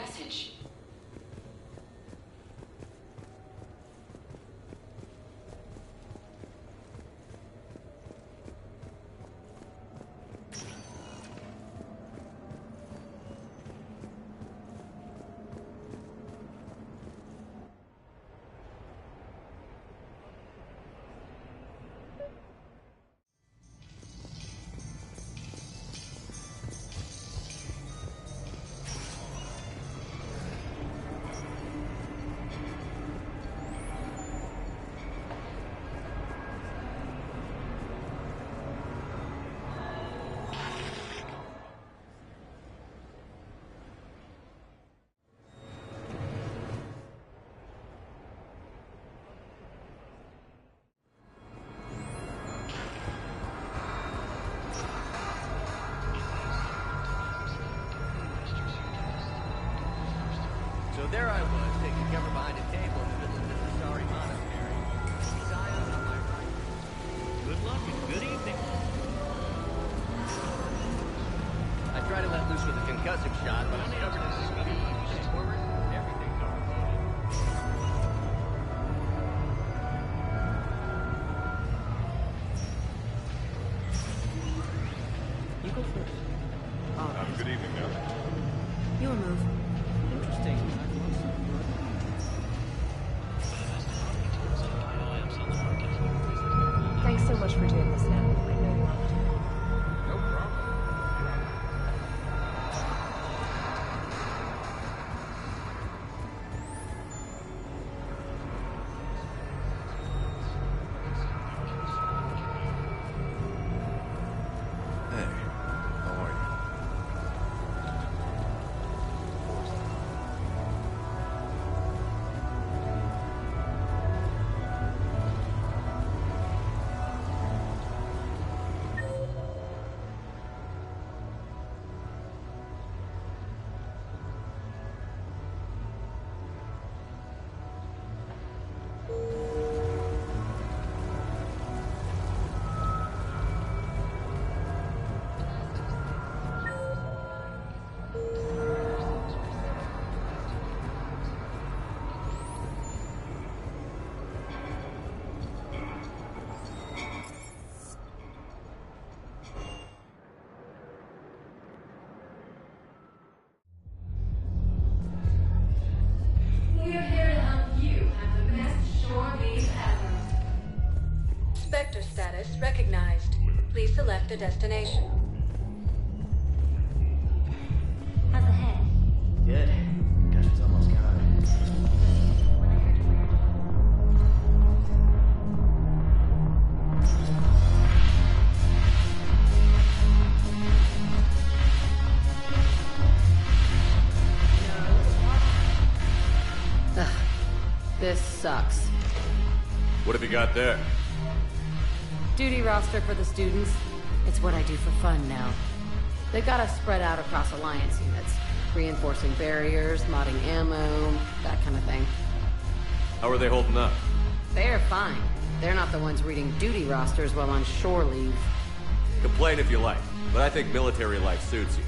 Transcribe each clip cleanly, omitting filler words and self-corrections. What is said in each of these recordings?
message. So there I was, taking cover behind a table in the middle of this sorry monastery. Zion on my right. Good luck and good evening. I tried to let loose with a concussive shot, but I'm covered in speedy push forward. Everything's overloaded. You go first. Good evening, now. Your move. Interesting. Thanks so much for doing this now. I know you have to. No problem. Hey, how are you? We're here to help you have the best shore leave ever. Spectre status recognized. Please select a destination. How's the head? Good. Concussion's almost gone. This sucks. What have you got there? Duty roster for the students. It's what I do for fun now. They've got us spread out across Alliance units. Reinforcing barriers, modding ammo, that kind of thing. How are they holding up? They're fine. They're not the ones reading duty rosters while on shore leave. Complain if you like, but I think military life suits you.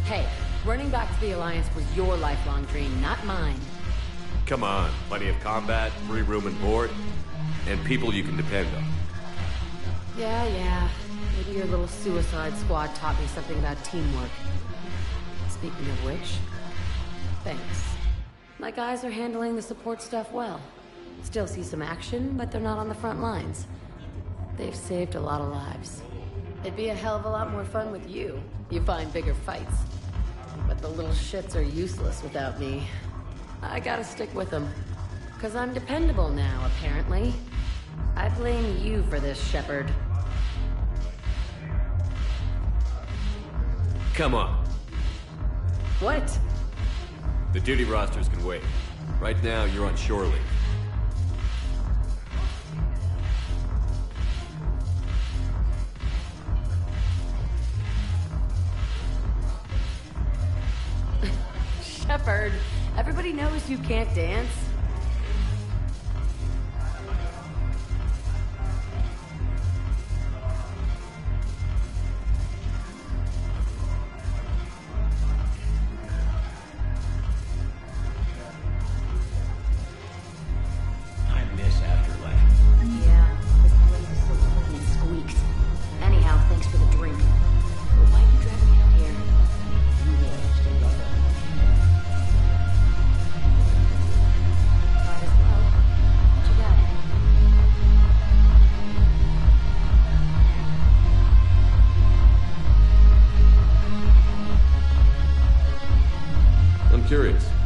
Hey, running back to the Alliance was your lifelong dream, not mine. Come on, plenty of combat, free room and board, and people you can depend on. Yeah. Maybe your little suicide squad taught me something about teamwork. Speaking of which, thanks. My guys are handling the support stuff well. Still see some action, but they're not on the front lines. They've saved a lot of lives. It'd be a hell of a lot more fun with you. You find bigger fights. But the little shits are useless without me. I gotta stick with them. 'Cause I'm dependable now, apparently. I blame you for this, Shepard. Come on. What? The duty rosters can wait. Right now, you're on shore leave. Shepard, everybody knows you can't dance.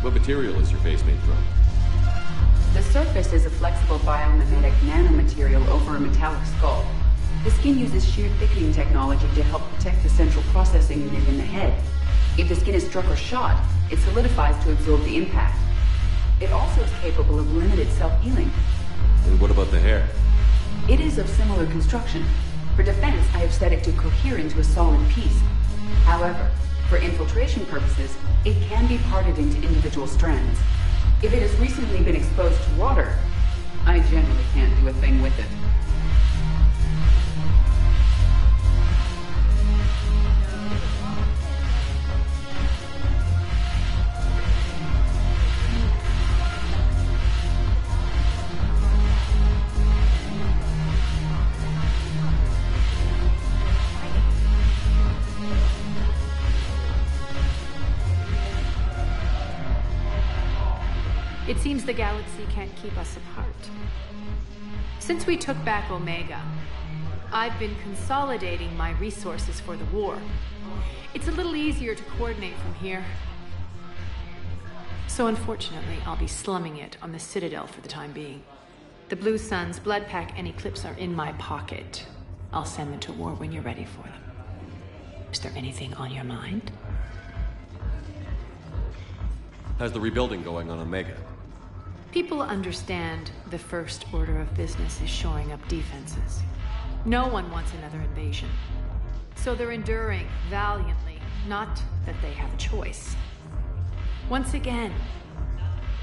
of material is your face made from? The surface is a flexible biomimetic nanomaterial over a metallic skull. The skin uses shear thickening technology to help protect the central processing unit in the head. If the skin is struck or shot, it solidifies to absorb the impact. It also is capable of limited self-healing. And what about the hair? It is of similar construction. For defense, I have set it to cohere into a solid piece. However, for infiltration purposes, it can be parted into individual strands. If it has recently been exposed to water, I generally can't do a thing with it. It seems the galaxy can't keep us apart. Since we took back Omega, I've been consolidating my resources for the war. It's a little easier to coordinate from here. So unfortunately, I'll be slumming it on the Citadel for the time being. The Blue Suns, Blood Pack, and Eclipse are in my pocket. I'll send them to war when you're ready for them. Is there anything on your mind? How's the rebuilding going on Omega? People understand the first order of business is shoring up defenses. No one wants another invasion. So they're enduring valiantly, not that they have a choice. Once again,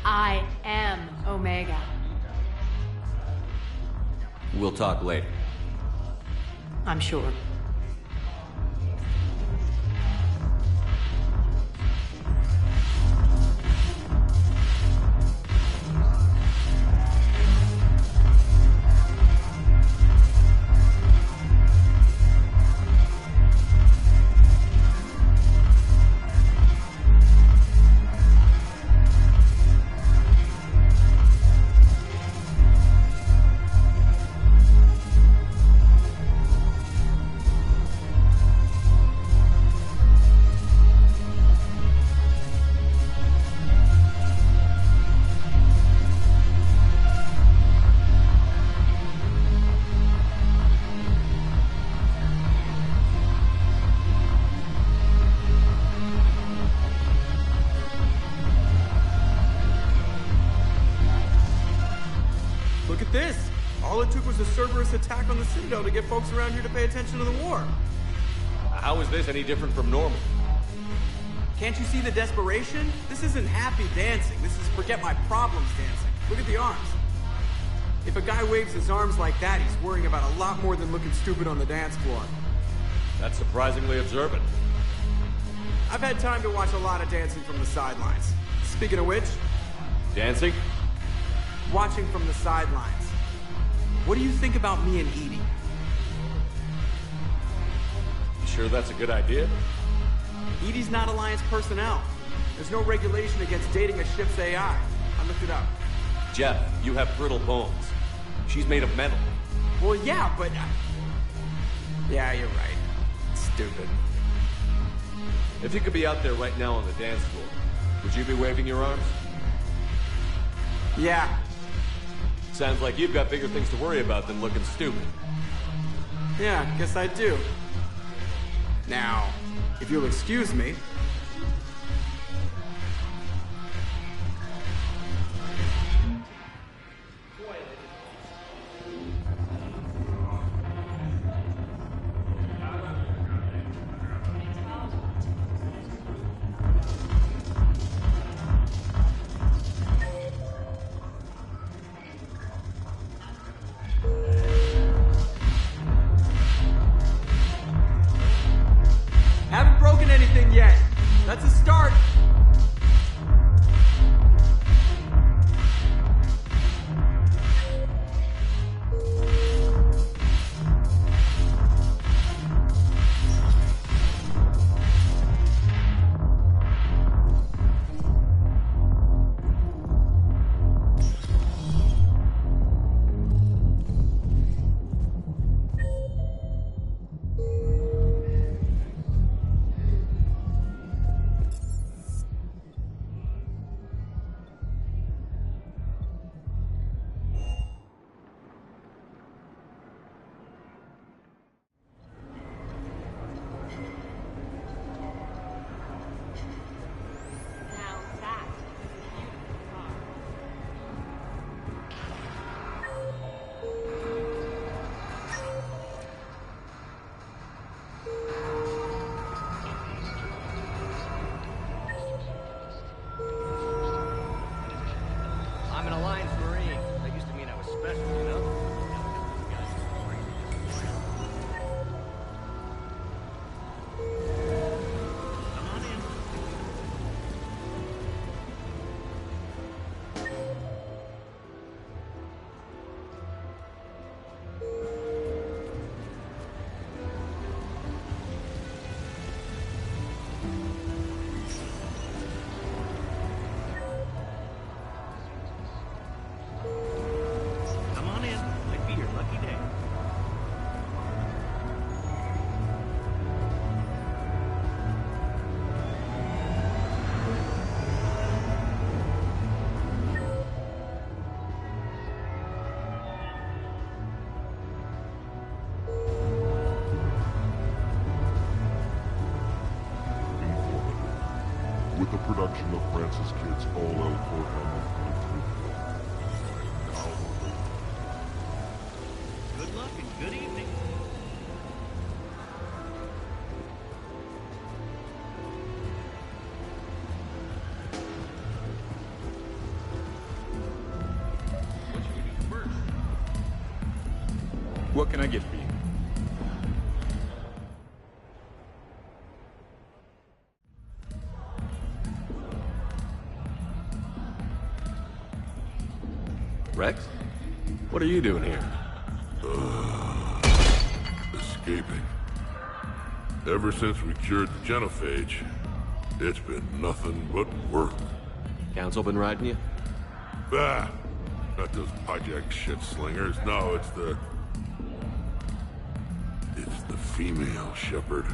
I am Omega. We'll talk later. I'm sure. Look at this! All it took was a Cerberus attack on the Citadel to get folks around here to pay attention to the war. How is this any different from normal? Can't you see the desperation? This isn't happy dancing. This is forget my problems dancing. Look at the arms. If a guy waves his arms like that, he's worrying about a lot more than looking stupid on the dance floor. That's surprisingly observant. I've had time to watch a lot of dancing from the sidelines. Speaking of which, Dancing? watching from the sidelines. What do you think about me and Edie? You sure that's a good idea? Edie's not Alliance personnel. There's no regulation against dating a ship's AI. I looked it up. Jeff, you have brittle bones. She's made of metal. Well, yeah, but... Yeah, you're right. Stupid. If you could be out there right now on the dance floor, would you be waving your arms? Yeah. Sounds like you've got bigger things to worry about than looking stupid. Yeah, guess I do. Now, if you'll excuse me... Haven't broken anything yet. the production of Francis Kidd's All L. Courthouse. Good luck and good evening. What can I get for you? Rex? What are you doing here? Escaping. Ever since we cured the genophage, it's been nothing but work. Council been riding you? Ah, not those hijack shit slingers. No, it's the female shepherd.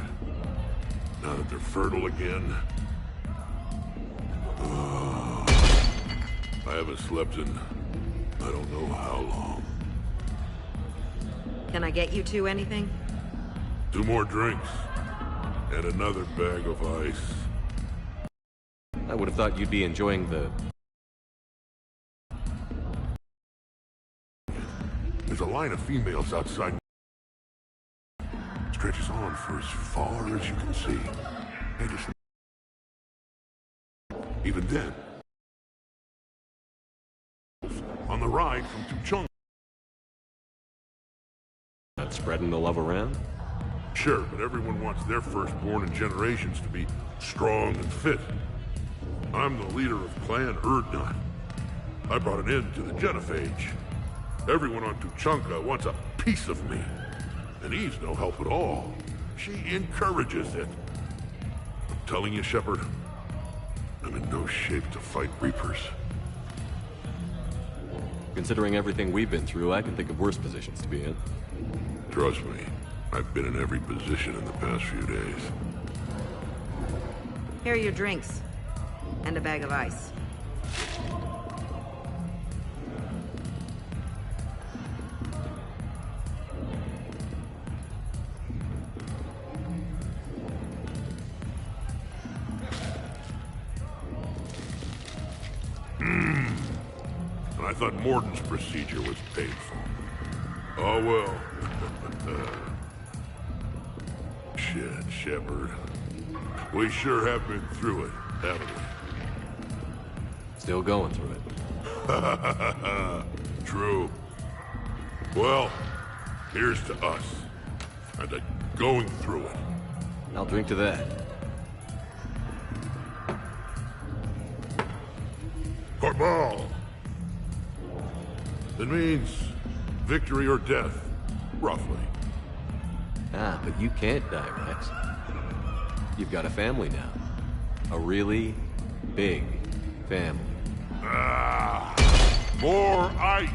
Now that they're fertile again. I haven't slept in I don't know how long. Can I get you two anything? 2 more drinks. And another bag of ice. I would have thought you'd be enjoying the... There's a line of females outside. Stretches on for as far as you can see. They just... Even then... On the ride from Tuchung. Not spreading the love around? Sure, but everyone wants their firstborn in generations to be strong and fit. I'm the leader of Clan Erdnot. I brought an end to the genophage. Everyone on Tuchanka wants a piece of me. And Eve's no help at all. She encourages it. I'm telling you, Shepard, I'm in no shape to fight Reapers. Considering everything we've been through, I can think of worse positions to be in. Trust me, I've been in every position in the past few days. Here are your drinks. And a bag of ice. I thought Morden's procedure was painful. Oh well. Shit, Shepard. We sure have been through it, haven't we? Still going through it. True. Well, here's to us. And to going through it. I'll drink to that. Corval! It means victory or death, roughly. Ah, but you can't die, Rex. You've got a family now. A really big family. Ah! More ice!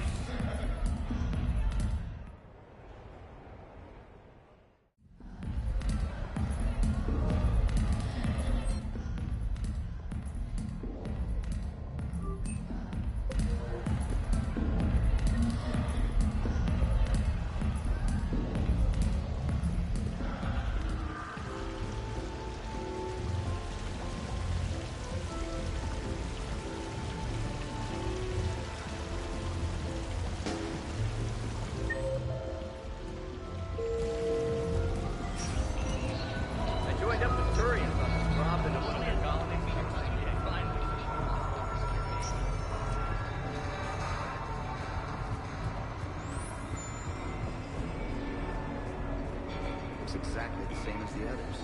Exactly the same as the others.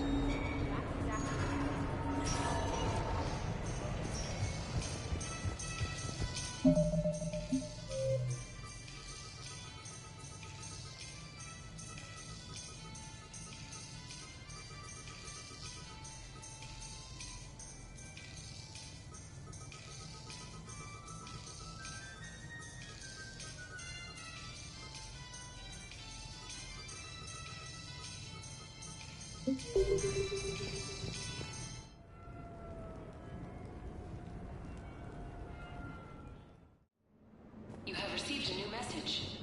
You have received a new message.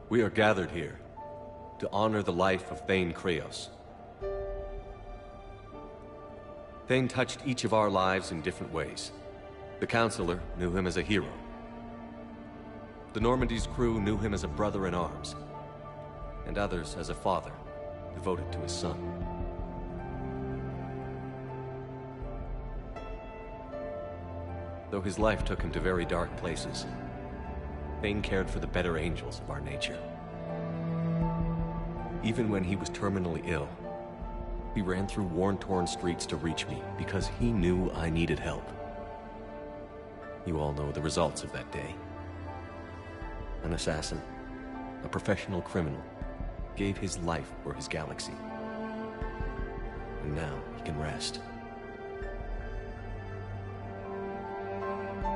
We are gathered here to honor the life of Thane Kreos. Thane touched each of our lives in different ways. The Counselor knew him as a hero. The Normandy's crew knew him as a brother in arms, and others as a father devoted to his son. Though his life took him to very dark places, Thane cared for the better angels of our nature. Even when he was terminally ill, he ran through worn-torn streets to reach me because he knew I needed help. You all know the results of that day. An assassin, a professional criminal, gave his life for his galaxy. And now he can rest.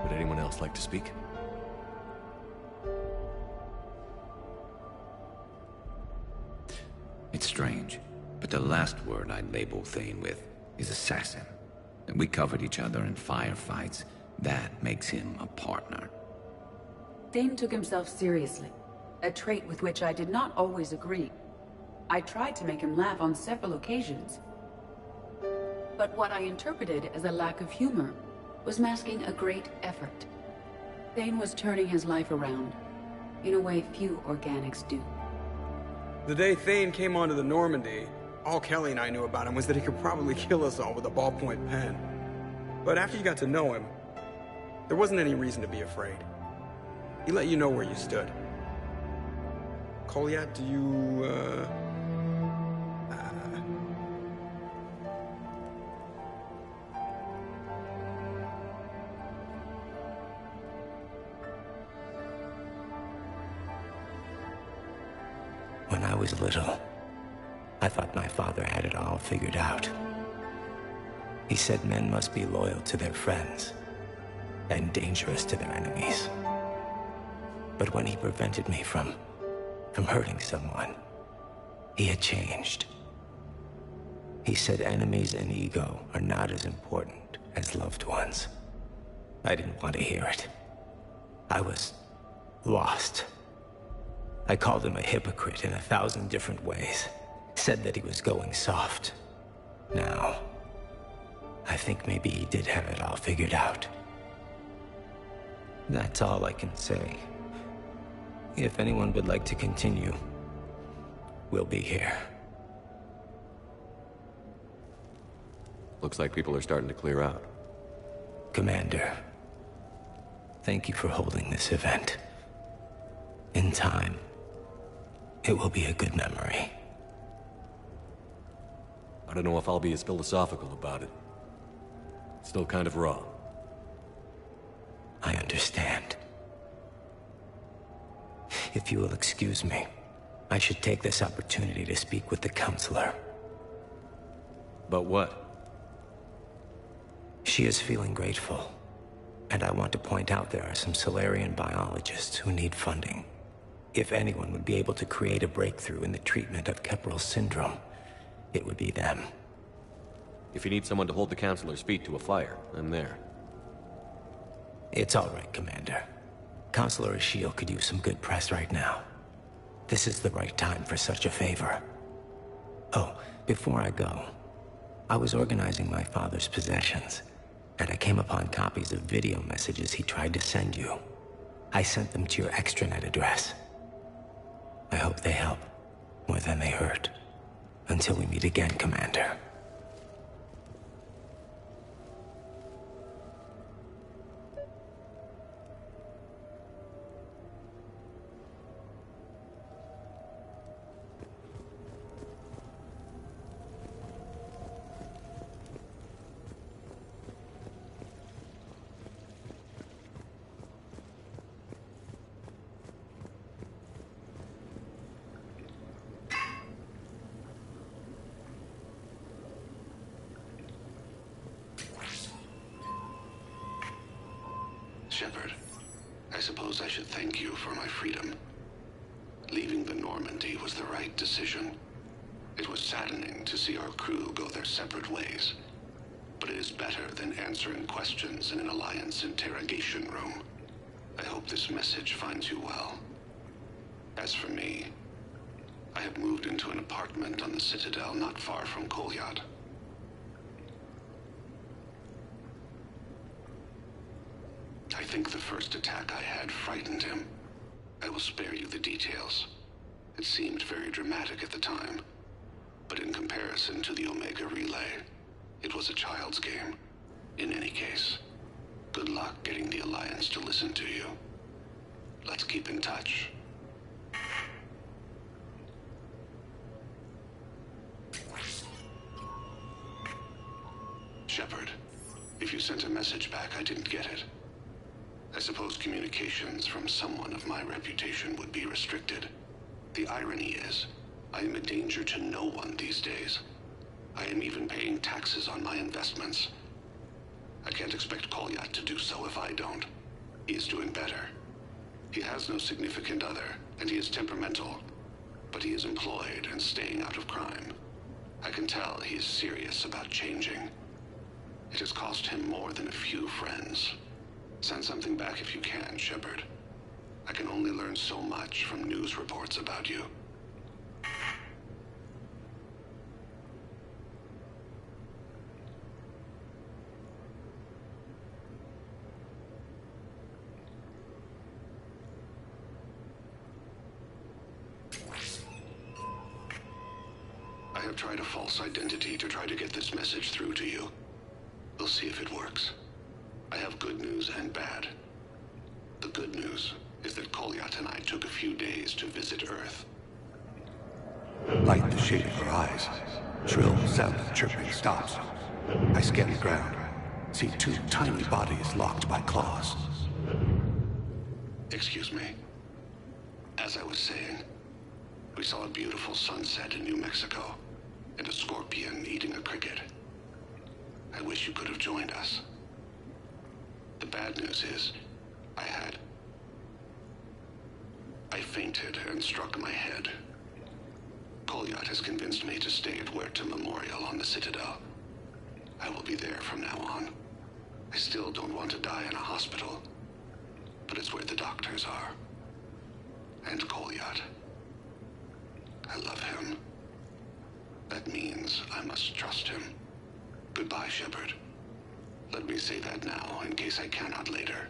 Would anyone else like to speak? It's strange, but the last word I'd label Thane with is assassin. And we covered each other in firefights. That makes him a partner. Thane took himself seriously, a trait with which I did not always agree. I tried to make him laugh on several occasions. But what I interpreted as a lack of humor was masking a great effort. Thane was turning his life around, in a way few organics do. The day Thane came onto the Normandy, all Kelly and I knew about him was that he could probably kill us all with a ballpoint pen. But after you got to know him, there wasn't any reason to be afraid. He let you know where you stood. Kolyat, do you, When I was little, I thought my father had it all figured out. He said men must be loyal to their friends and dangerous to their enemies. But when he prevented me from hurting someone, he had changed. He said enemies and ego are not as important as loved ones. I didn't want to hear it. I was lost. I called him a hypocrite in 1,000 different ways. Said that he was going soft. Now, I think maybe he did have it all figured out. That's all I can say. If anyone would like to continue, we'll be here. Looks like people are starting to clear out. Commander, thank you for holding this event. In time, it will be a good memory. I don't know if I'll be as philosophical about it. It's still kind of raw. I understand. If you will excuse me, I should take this opportunity to speak with the Counselor. About what? She is feeling grateful, and I want to point out there are some Solarian biologists who need funding. If anyone would be able to create a breakthrough in the treatment of Kepral syndrome, it would be them. If you need someone to hold the Counselor's feet to a fire, I'm there. It's all right, Commander. Counselor Ashiel could use some good press right now. This is the right time for such a favor. Oh, before I go, I was organizing my father's possessions, and I came upon copies of video messages he tried to send you. I sent them to your extranet address. I hope they help, more than they hurt. Until we meet again, Commander. Shepard, I suppose I should thank you for my freedom. Leaving the Normandy was the right decision. It was saddening to see our crew go their separate ways. But it is better than answering questions in an Alliance interrogation room. I hope this message finds you well. As for me, I have moved into an apartment on the Citadel not far from Kolyat. I think the first attack I had frightened him. I will spare you the details. It seemed very dramatic at the time, but in comparison to the Omega Relay, it was a child's game. In any case, good luck getting the Alliance to listen to you. Let's keep in touch. Shepard, if you sent a message back, I didn't get it. I suppose communications from someone of my reputation would be restricted. The irony is, I am a danger to no one these days. I am even paying taxes on my investments. I can't expect Kolyat to do so if I don't. He is doing better. He has no significant other, and he is temperamental. But he is employed and staying out of crime. I can tell he is serious about changing. It has cost him more than a few friends. Send something back if you can, Shepard. I can only learn so much from news reports about you. I have tried a false identity to try to get this message through to you. We'll see if it works. I have good news and bad. The good news is that Kolyat and I took a few days to visit Earth. Light the shape of her eyes. Shrill sound of chirping stops. I scan the ground. See two tiny bodies locked by claws. Excuse me. As I was saying, we saw a beautiful sunset in New Mexico, and a scorpion eating a cricket. I wish you could have joined us. The bad news is, I fainted and struck my head. Kolyat has convinced me to stay at Huerta Memorial on the Citadel. I will be there from now on. I still don't want to die in a hospital, but it's where the doctors are. And Kolyat. I love him. That means I must trust him. Goodbye, Shepard. Let me say that now, in case I cannot later.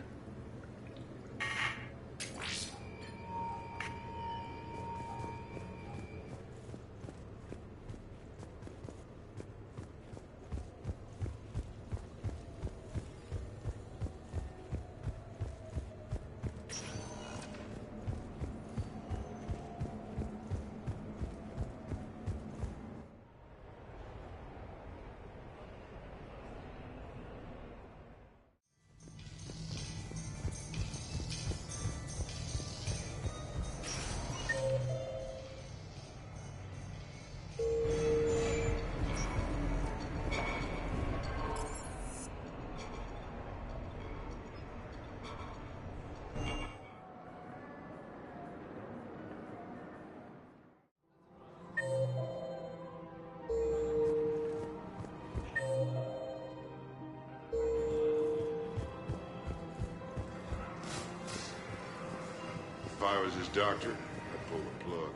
If I was his doctor, I'd pull the plug.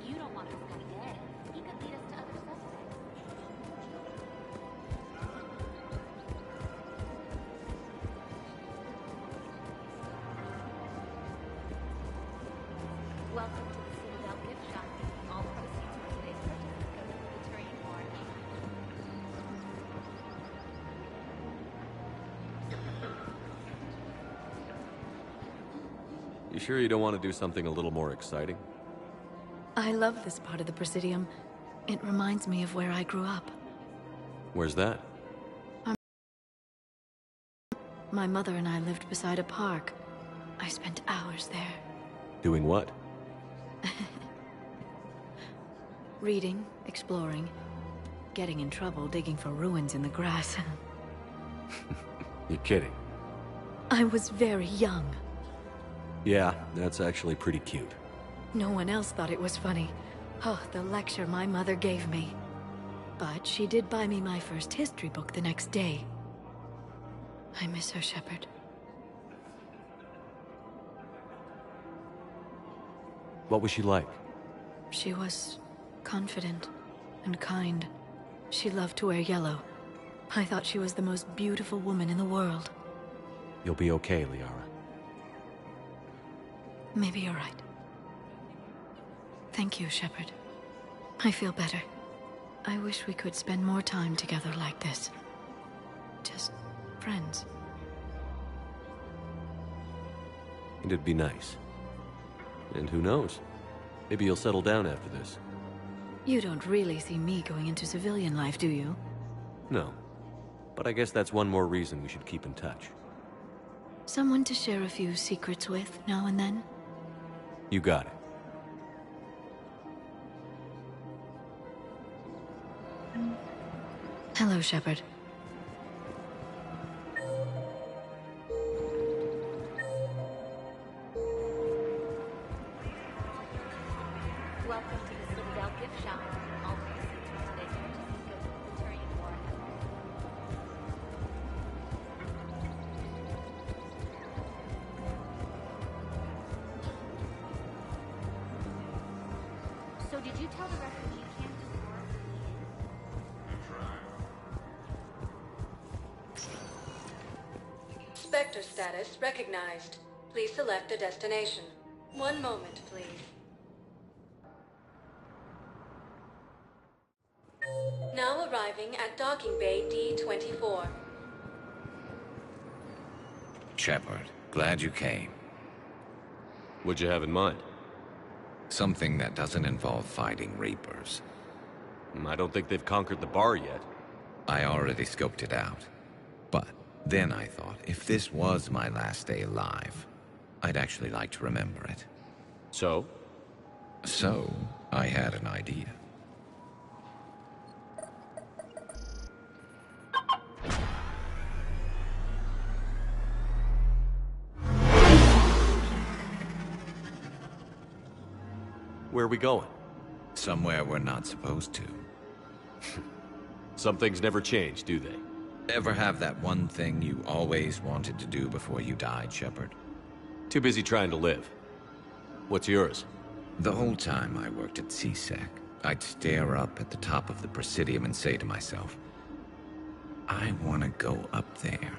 You don't want this guy dead. He could lead us to other suspects. Welcome to the Citadel gift shop. All proceeds from today's purchases go to the Turian March. You sure you don't want to do something a little more exciting? I love this part of the Presidium. It reminds me of where I grew up. Where's that? My mother and I lived beside a park. I spent hours there. Doing what? Reading, exploring, getting in trouble digging for ruins in the grass. You're kidding. I was very young. Yeah, that's actually pretty cute. No one else thought it was funny. Oh, the lecture my mother gave me. But she did buy me my first history book the next day. I miss her, Shepard. What was she like? She was confident and kind. She loved to wear yellow. I thought she was the most beautiful woman in the world. You'll be okay, Liara. Maybe you're right. Thank you, Shepard. I feel better. I wish we could spend more time together like this. Just friends. And it'd be nice. And who knows? Maybe you'll settle down after this. You don't really see me going into civilian life, do you? No. But I guess that's one more reason we should keep in touch. Someone to share a few secrets with now and then? You got it. Hello, Shepard. Welcome to the Citadel gift shop. All proceeds from today's purchases go to the Turian War effort. So did you tell the rest of me you can't do more for me? Spectre status recognized. Please select a destination. One moment, please. Now arriving at docking bay D-24. Shepard, glad you came. What'd you have in mind? Something that doesn't involve fighting Reapers. I don't think they've conquered the bar yet. I already scoped it out. But then I thought, if this was my last day alive, I'd actually like to remember it. So? So, I had an idea. Where are we going? Somewhere we're not supposed to. Some things never change, do they? Ever have that one thing you always wanted to do before you died, Shepard? Too busy trying to live. What's yours? The whole time I worked at CSEC, I'd stare up at the top of the Presidium and say to myself, I want to go up there.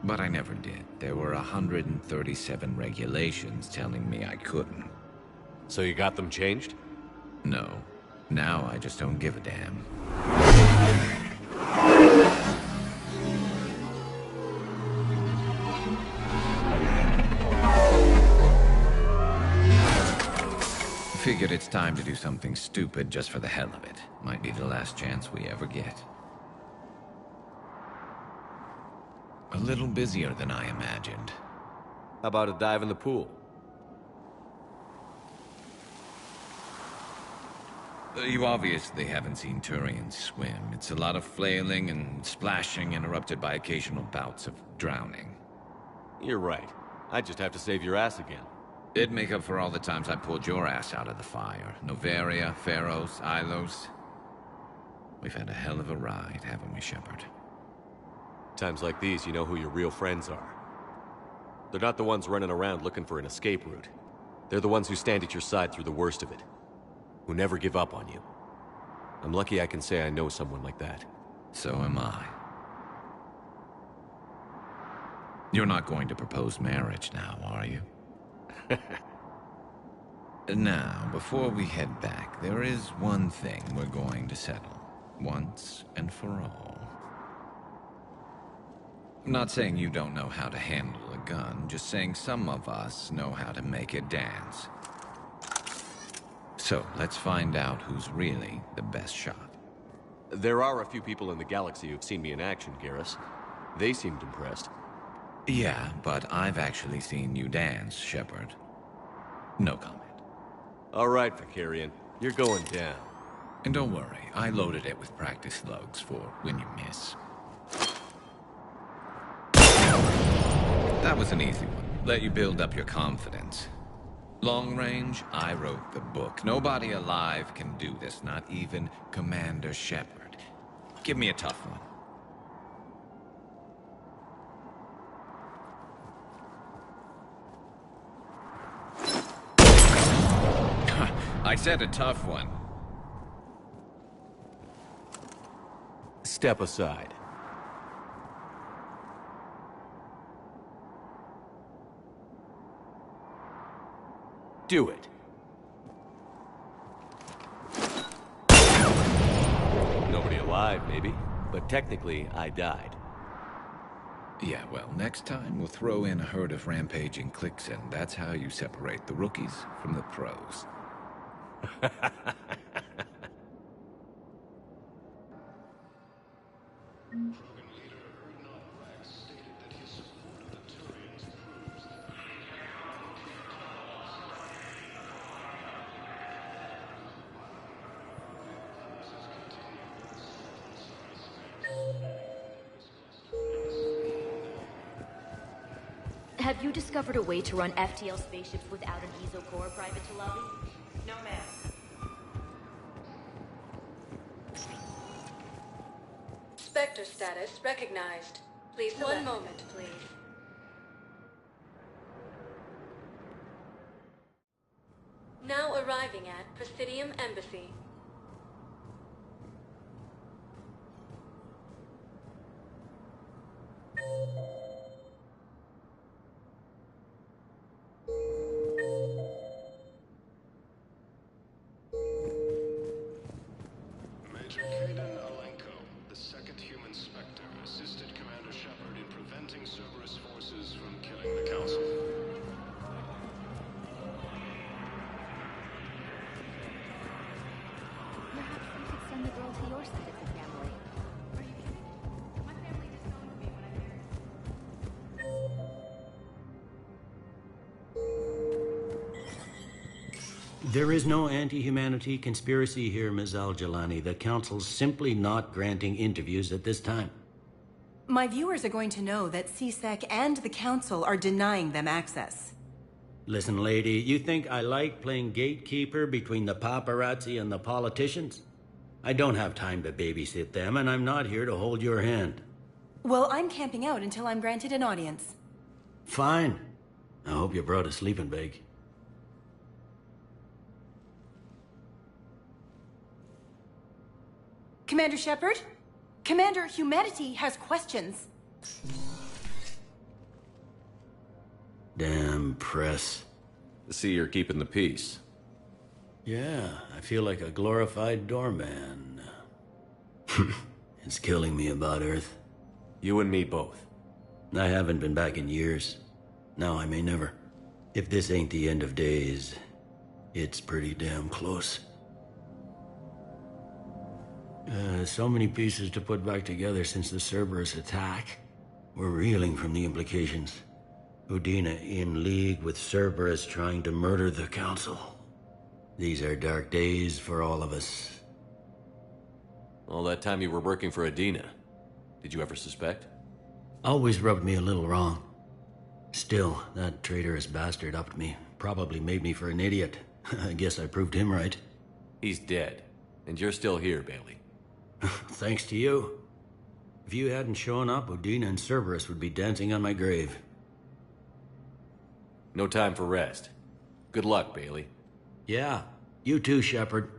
But I never did. There were 137 regulations telling me I couldn't. So you got them changed? No. Now I just don't give a damn. Figured it's time to do something stupid just for the hell of it. Might be the last chance we ever get. A little busier than I imagined. How about a dive in the pool? You obviously haven't seen Turians swim. It's a lot of flailing and splashing, interrupted by occasional bouts of drowning. You're right. I just have to save your ass again. It'd make up for all the times I pulled your ass out of the fire. Noveria, Pharos, Ilos. We've had a hell of a ride, haven't we, Shepard? Times like these, you know who your real friends are. They're not the ones running around looking for an escape route. They're the ones who stand at your side through the worst of it. Who never give up on you. I'm lucky I can say I know someone like that. So am I. You're not going to propose marriage now, are you? Now, before we head back, there is one thing we're going to settle. Once and for all. I'm not saying you don't know how to handle a gun, just saying some of us know how to make it dance. So, let's find out who's really the best shot. There are a few people in the galaxy who've seen me in action, Garrus. They seemed impressed. Yeah, but I've actually seen you dance, Shepard. No comment. All right, Vakarian. You're going down. And don't worry, I loaded it with practice slugs for when you miss. That was an easy one. Let you build up your confidence. Long range, I wrote the book. Nobody alive can do this, not even Commander Shepard. Give me a tough one. I said a tough one. Step aside. Do it. Nobody alive, maybe, but technically, I died. Yeah, well, next time we'll throw in a herd of rampaging cliques, and that's how you separate the rookies from the pros. Have you discovered a way to run FTL spaceships without an ESO core, Private Talabi? No, ma'am. Spectre status recognized. Please select. One moment, please. Now arriving at Presidium Embassy. Major Kaden Alenko, the second human Spectre, assisted Commander Shepard in preventing Cerberus forces from killing the Council. Perhaps we could send the girl to your side of the family. Are you kidding? My family disowned me when I married. There is no anti-humanity conspiracy here, Ms. Al-Jalani. The Council's simply not granting interviews at this time. My viewers are going to know that CSEC and the Council are denying them access. Listen, lady, you think I like playing gatekeeper between the paparazzi and the politicians? I don't have time to babysit them, and I'm not here to hold your hand. Well, I'm camping out until I'm granted an audience. Fine. I hope you brought a sleeping bag. Commander Shepard? Commander, humanity has questions. Damn press. I see you're keeping the peace. Yeah, I feel like a glorified doorman. It's killing me about Earth. You and me both. I haven't been back in years. Now I may never. If this ain't the end of days, it's pretty damn close. So many pieces to put back together since the Cerberus attack. We're reeling from the implications. Udina in league with Cerberus trying to murder the Council. These are dark days for all of us. All that time you were working for Udina, did you ever suspect? Always rubbed me a little wrong. Still, that traitorous bastard upped me. Probably made me for an idiot. I guess I proved him right. He's dead, and you're still here, Bailey. Thanks to you. If you hadn't shown up, Udina and Cerberus would be dancing on my grave. No time for rest. Good luck, Bailey. Yeah, you too, Shepard.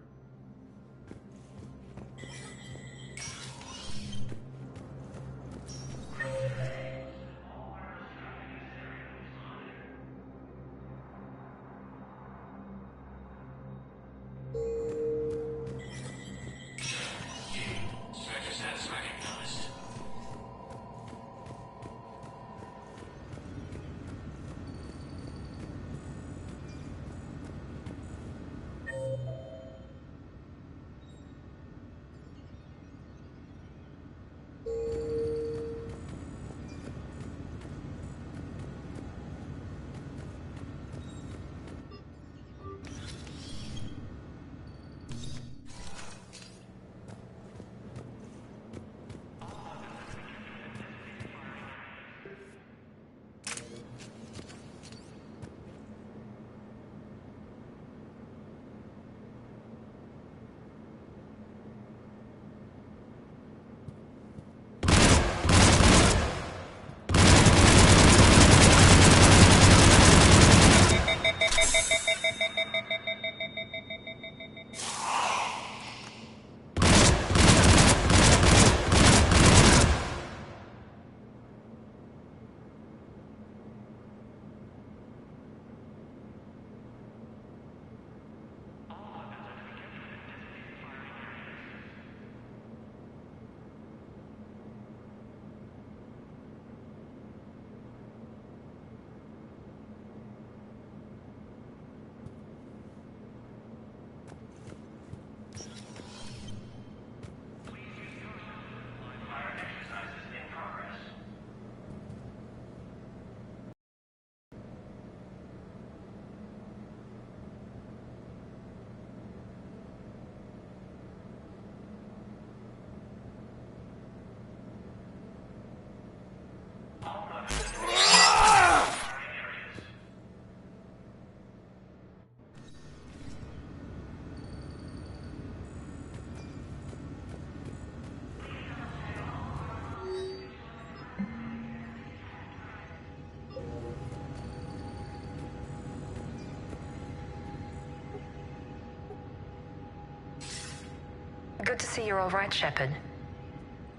Good to see you're all right, Shepard.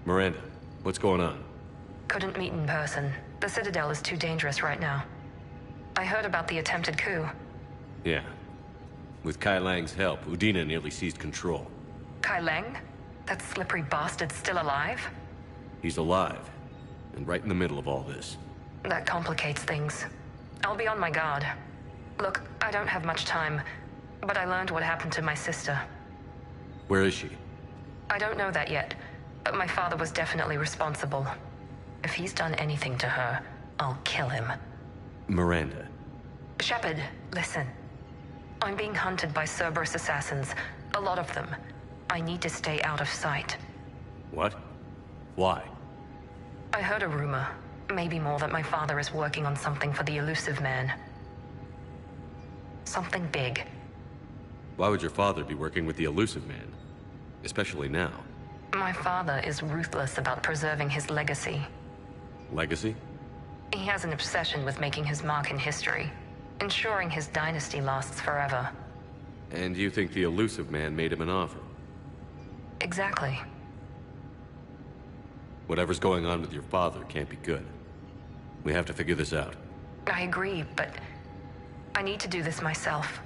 Miranda, what's going on? Couldn't meet in person. The Citadel is too dangerous right now. I heard about the attempted coup. Yeah. With Kai Lang's help, Udina nearly seized control. Kai Lang? That slippery bastard's still alive? He's alive, and right in the middle of all this. That complicates things. I'll be on my guard. Look, I don't have much time, but I learned what happened to my sister. Where is she? I don't know that yet, but my father was definitely responsible. If he's done anything to her, I'll kill him. Miranda. Shepard, listen. I'm being hunted by Cerberus assassins. A lot of them. I need to stay out of sight. What? Why? I heard a rumor, maybe more, that my father is working on something for the Elusive Man. Something big. Why would your father be working with the Elusive Man? Especially now. My father is ruthless about preserving his legacy. Legacy? He has an obsession with making his mark in history, ensuring his dynasty lasts forever. And you think the Elusive Man made him an offer? Exactly. Whatever's going on with your father can't be good. We have to figure this out. I agree, but I need to do this myself.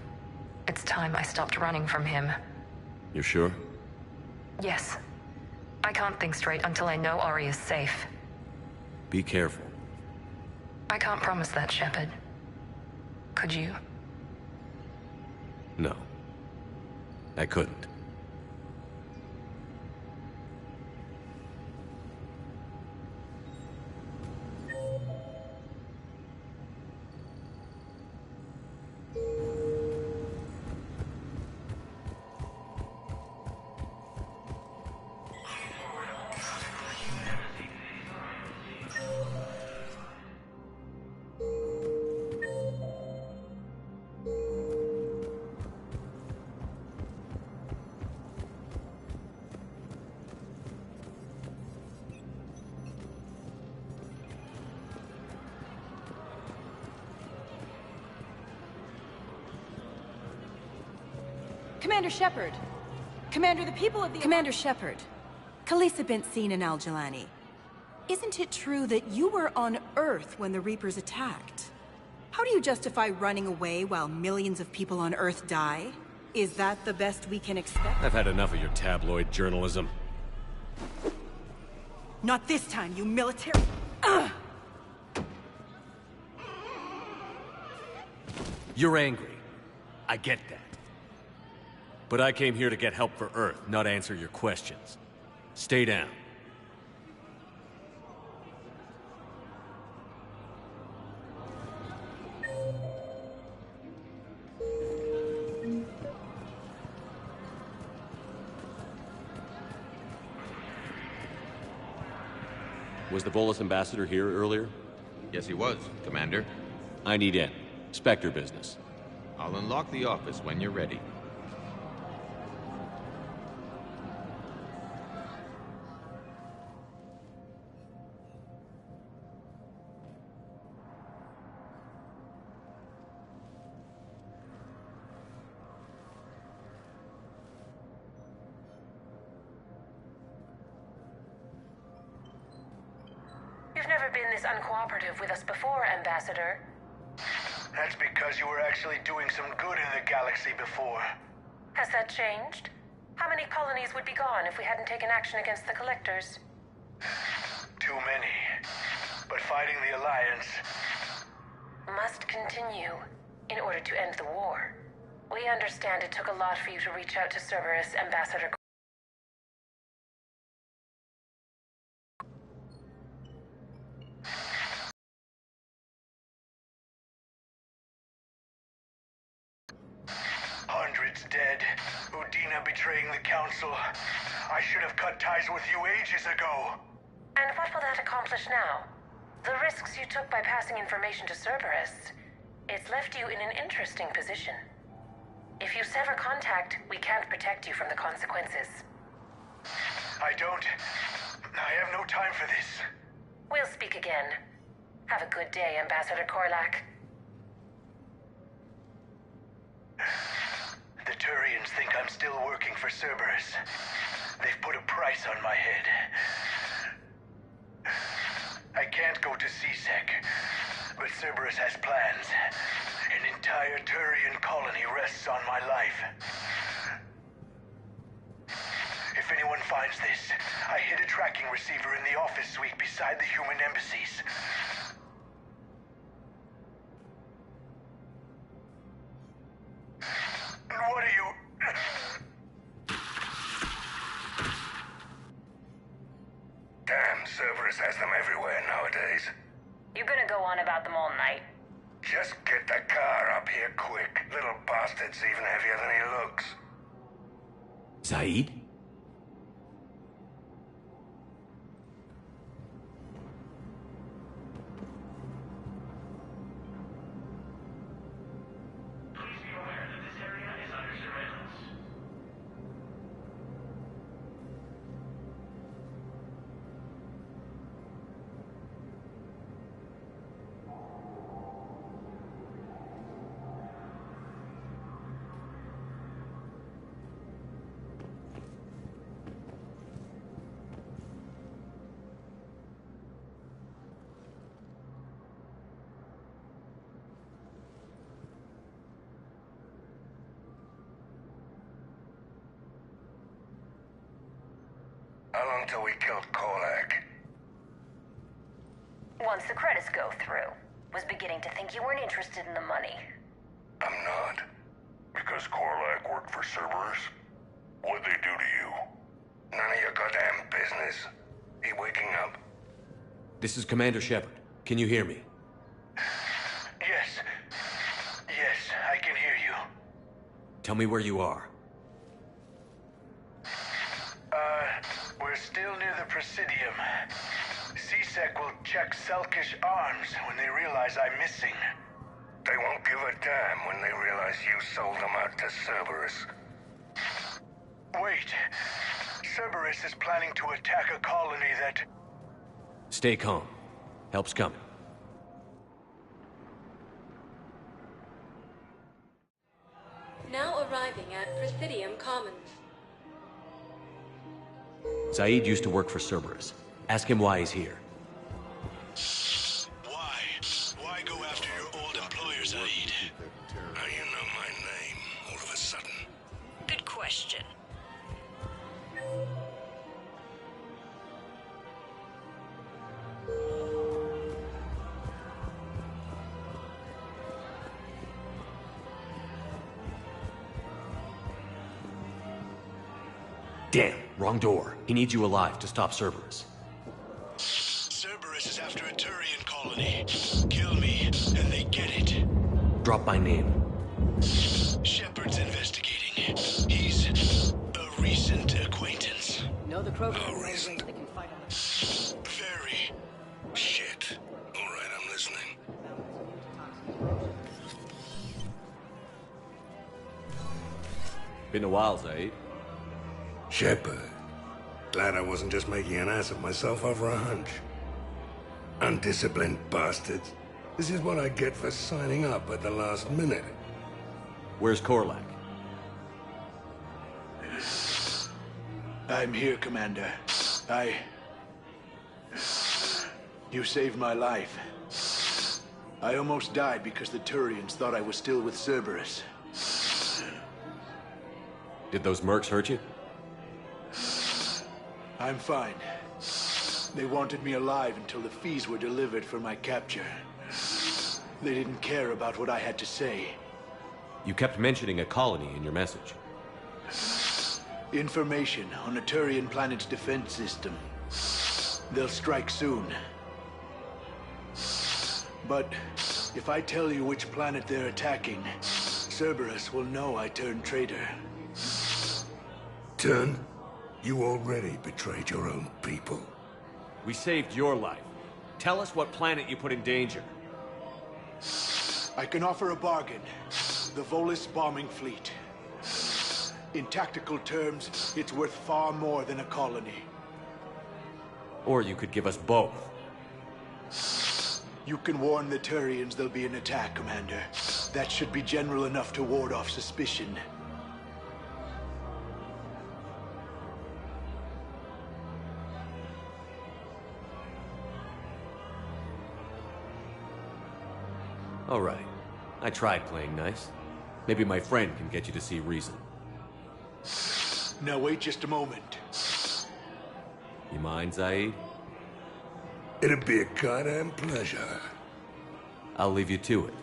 It's time I stopped running from him. You're sure? Yes. I can't think straight until I know Ori is safe. Be careful. I can't promise that, Shepard. Could you? No. I couldn't. Commander Shepard. Commander, the people of the... Commander Shepard. Khalisah bint Sinan al-Jilani. Isn't it true that you were on Earth when the Reapers attacked? How do you justify running away while millions of people on Earth die? Is that the best we can expect? I've had enough of your tabloid journalism. Not this time, you military... Ugh! You're angry. I get that. But I came here to get help for Earth, not answer your questions. Stay down. Was the Volus ambassador here earlier? Yes, he was, Commander. I need in. Spectre business. I'll unlock the office when you're ready. never been this uncooperative with us before, Ambassador. That's because you were actually doing some good in the galaxy before. Has that changed? How many colonies would be gone if we hadn't taken action against the Collectors? Too many. But fighting the Alliance must continue in order to end the war. We understand it took a lot for you to reach out to Cerberus, Ambassador. Hundreds dead. Udina betraying the Council. I should have cut ties with you ages ago. And what will that accomplish now? The risks you took by passing information to Cerberus, it's left you in an interesting position. If you sever contact, we can't protect you from the consequences. I have no time for this. We'll speak again. Have a good day, Ambassador Korlak. The Turians think I'm still working for Cerberus. They've put a price on my head. I can't go to CSEC, but Cerberus has plans. An entire Turian colony rests on my life. If anyone finds this, I hid a tracking receiver in the office suite beside the human embassies. And what are you... Damn, Cerberus has them everywhere nowadays. You gonna go on about them all night? Just get the car up here quick. Little bastard's even heavier than he looks. Zaid? How long till we killed Korlak? Once the credits go through. Was beginning to think you weren't interested in the money. I'm not. Because Korlak worked for Cerberus? What'd they do to you? None of your goddamn business. He waking up? This is Commander Shepard. Can you hear me? Yes. Yes, I can hear you. Tell me where you are. We're still near the Presidium. CSEC will check Selkish arms when they realize I'm missing. They won't give a damn when they realize you sold them out to Cerberus. Wait. Cerberus is planning to attack a colony that... Stay calm. Help's coming. Now arriving at Presidium Commons. Zaid used to work for Cerberus. Ask him why he's here. Why? Why go after your old employer, Zaid? How you know my name all of a sudden? Good question. Damn, wrong door. He needs you alive to stop Cerberus. Cerberus is after a Turian colony. Kill me, and they get it. Drop my name. Shepard's investigating. He's a recent acquaintance. Know the program. Oh, recent. They can fight on the... Very. Shit. All right, I'm listening. Been a while, Zaid. Shepard. Glad I wasn't just making an ass of myself over a hunch. Undisciplined bastards. This is what I get for signing up at the last minute. Where's Korlak? I'm here, Commander. You saved my life. I almost died because the Turians thought I was still with Cerberus. Did those mercs hurt you? I'm fine. They wanted me alive until the fees were delivered for my capture. They didn't care about what I had to say. You kept mentioning a colony in your message. Information on a Turian planet's defense system. They'll strike soon. But if I tell you which planet they're attacking, Cerberus will know I turned traitor. Turn? You already betrayed your own people. We saved your life. Tell us what planet you put in danger. I can offer a bargain. The Volus bombing fleet. In tactical terms, it's worth far more than a colony. Or you could give us both. You can warn the Turians there'll be an attack, Commander. That should be general enough to ward off suspicion. All right. I tried playing nice. Maybe my friend can get you to see reason. Now wait just a moment. You mind, Zaid? It'd be a goddamn pleasure. I'll leave you to it.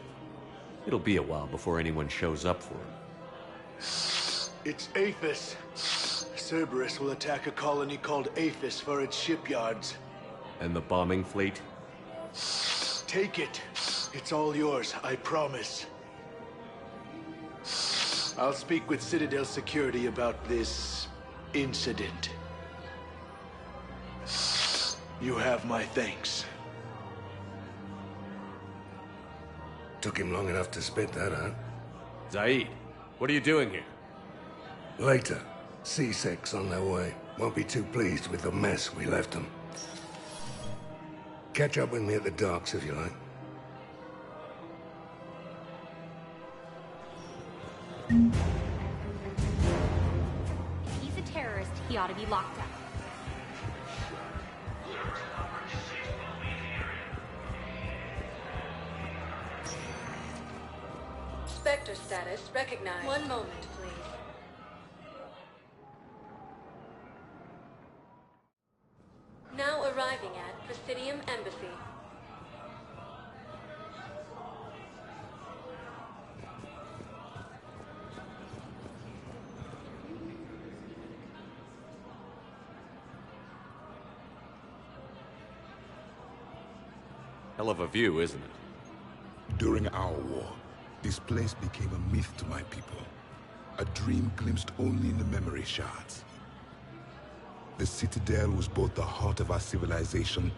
It'll be a while before anyone shows up for him. It's Aphis. Cerberus will attack a colony called Aphis for its shipyards. And the bombing fleet? Take it. It's all yours, I promise. I'll speak with Citadel Security about this incident. You have my thanks. Took him long enough to spit that out. Zaid, what are you doing here? Later. C-Sec's on their way. Won't be too pleased with the mess we left them. Catch up with me at the docks if you like. If he's a terrorist, he ought to be locked up. Spectre status recognized. One moment, please. Now arriving at Presidium Embassy. Hell of a view, isn't it? During our war, this place became a myth to my people. A dream glimpsed only in the memory shards. The Citadel was both the heart of our civilization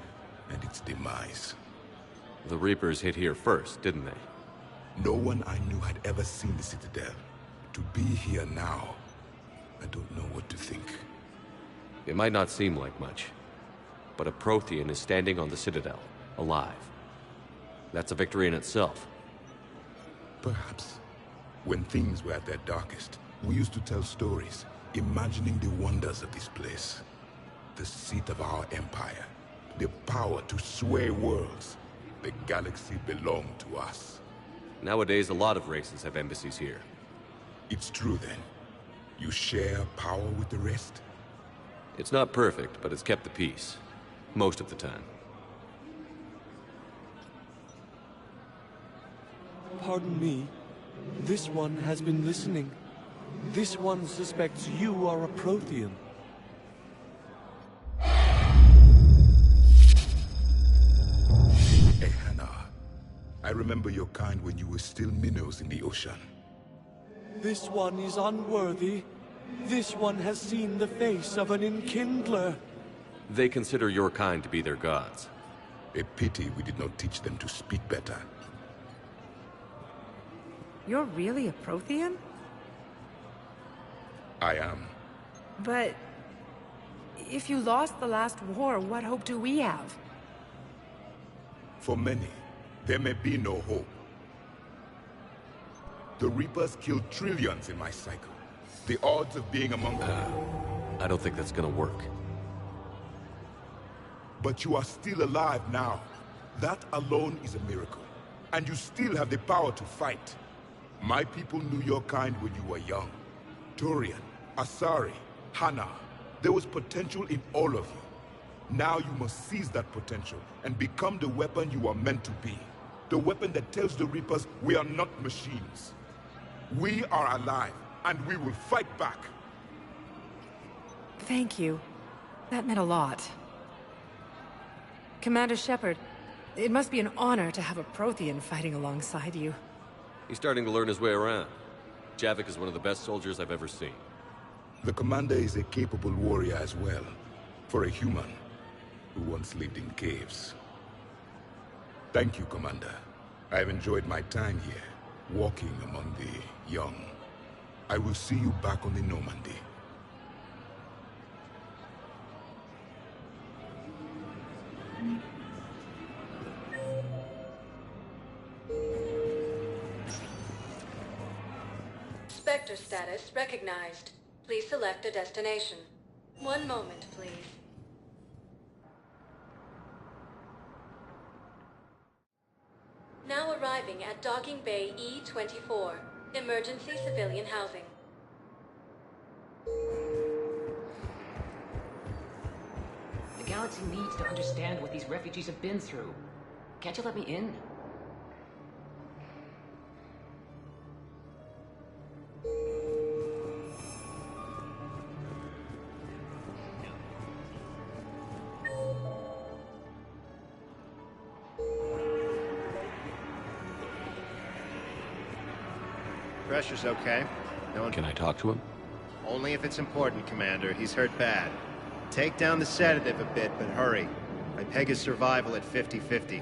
and its demise. The Reapers hit here first, didn't they? No one I knew had ever seen the Citadel. To be here now, I don't know what to think. It might not seem like much, but a Prothean is standing on the Citadel, alive. That's a victory in itself. Perhaps. When things were at their darkest, we used to tell stories, imagining the wonders of this place. The seat of our empire, the power to sway worlds. The galaxy belonged to us. Nowadays, a lot of races have embassies here. It's true then. You share power with the rest? It's not perfect, but it's kept the peace. Most of the time. Pardon me. This one has been listening. This one suspects you are a Prothean. Ehana, I remember your kind when you were still minnows in the ocean. This one is unworthy. This one has seen the face of an enkindler. They consider your kind to be their gods. A pity we did not teach them to speak better. You're really a Prothean? I am. But if you lost the last war, what hope do we have? For many, there may be no hope. The Reapers killed trillions in my cycle. The odds of being among them... I don't think that's gonna work. But you are still alive now. That alone is a miracle. And you still have the power to fight. My people knew your kind when you were young. Turian, Asari, Hana. There was potential in all of you. Now you must seize that potential and become the weapon you are meant to be. The weapon that tells the Reapers we are not machines. We are alive, and we will fight back. Thank you. That meant a lot. Commander Shepard, it must be an honor to have a Prothean fighting alongside you. He's starting to learn his way around. Javik is one of the best soldiers I've ever seen. The commander is a capable warrior as well, for a human who once lived in caves. Thank you, Commander. I have enjoyed my time here, walking among the young. I will see you back on the Normandy. Spectre status recognized. Please select a destination. One moment, please. Now arriving at Docking Bay E-24. Emergency civilian housing. The galaxy needs to understand what these refugees have been through. Can't you let me in? Pressure's okay. No one... Can I talk to him? Only if it's important, Commander. He's hurt bad. Take down the sedative a bit, but hurry. I peg his survival at 50-50.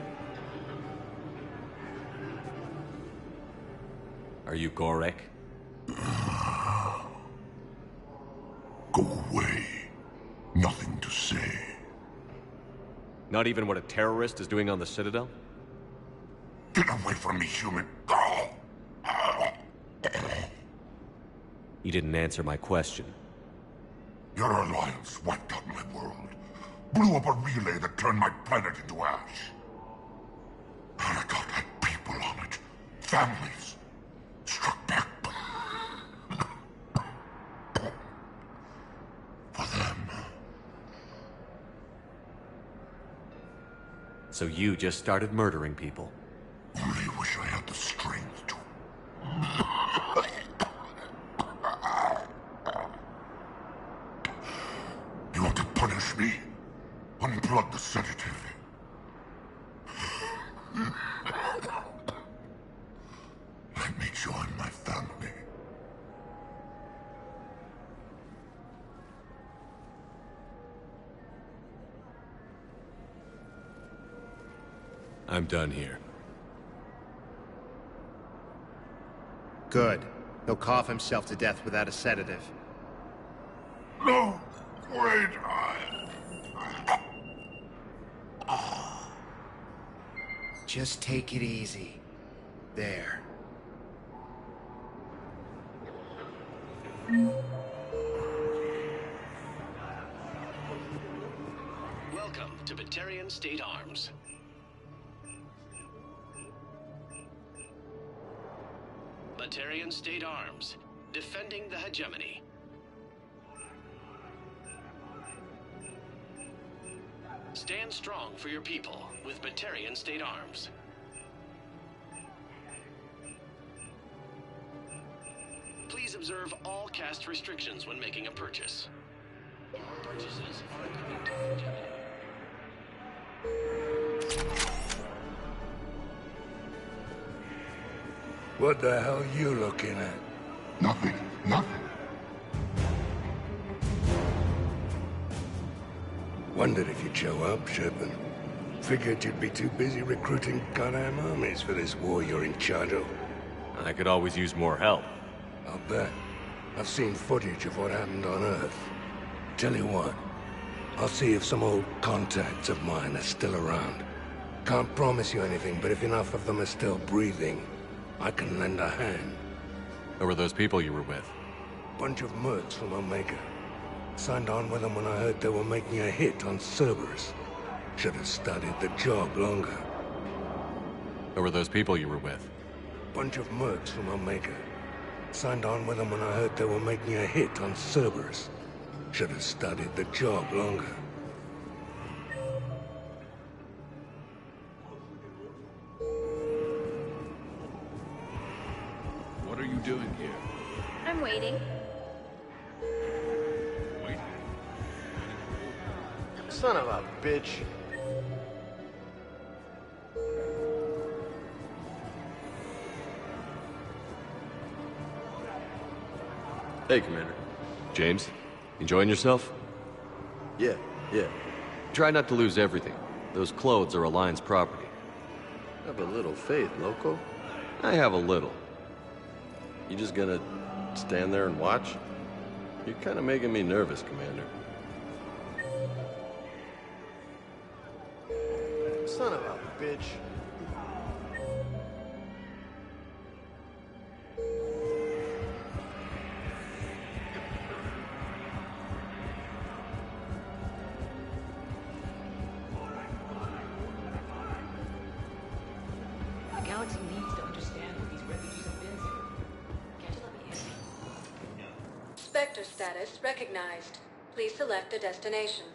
Are you Gorek? Go away. Nothing to say. Not even what a terrorist is doing on the Citadel? Get away from me, human. You didn't answer my question. Your alliance wiped out my world. Blew up a relay that turned my planet into ash. Paragon had people on it. Families. Struck back. For them. So you just started murdering people? Only wish I had the strength to. You want to punish me? Unplug the sedative. Let me join my family. I'm done here. Good. He'll cough himself to death without a sedative. No! Wait! Just take it easy. There. Welcome to Batarian State Arms. Batarian State Arms, defending the hegemony. Stand strong for your people with Batarian State Arms. Please observe all caste restrictions when making a purchase. All purchases are equivalent to hegemony. What the hell are you looking at? Nothing. Nothing. Wondered if you'd show up, Shepard. Figured you'd be too busy recruiting goddamn armies for this war you're in charge of. I could always use more help. I'll bet. I've seen footage of what happened on Earth. Tell you what, I'll see if some old contacts of mine are still around. Can't promise you anything, but if enough of them are still breathing, I can lend a hand. Who were those people you were with? Bunch of mercs from Omega. Signed on with them when I heard they were making a hit on Cerberus. Should have studied the job longer. Who were those people you were with? Bunch of mercs from Omega. Signed on with them when I heard they were making a hit on Cerberus. Should have studied the job longer. What are you doing here? I'm waiting. Son of a bitch. Hey, Commander. James, enjoying yourself? Yeah. Try not to lose everything. Those clothes are Alliance property. Have a little faith, Loco. I have a little. You just gonna stand there and watch? You're kinda making me nervous, Commander. Son of a bitch. The galaxy needs to understand what these refugees have been through. Can't you let me in? Spectre status recognized. Please select a destination.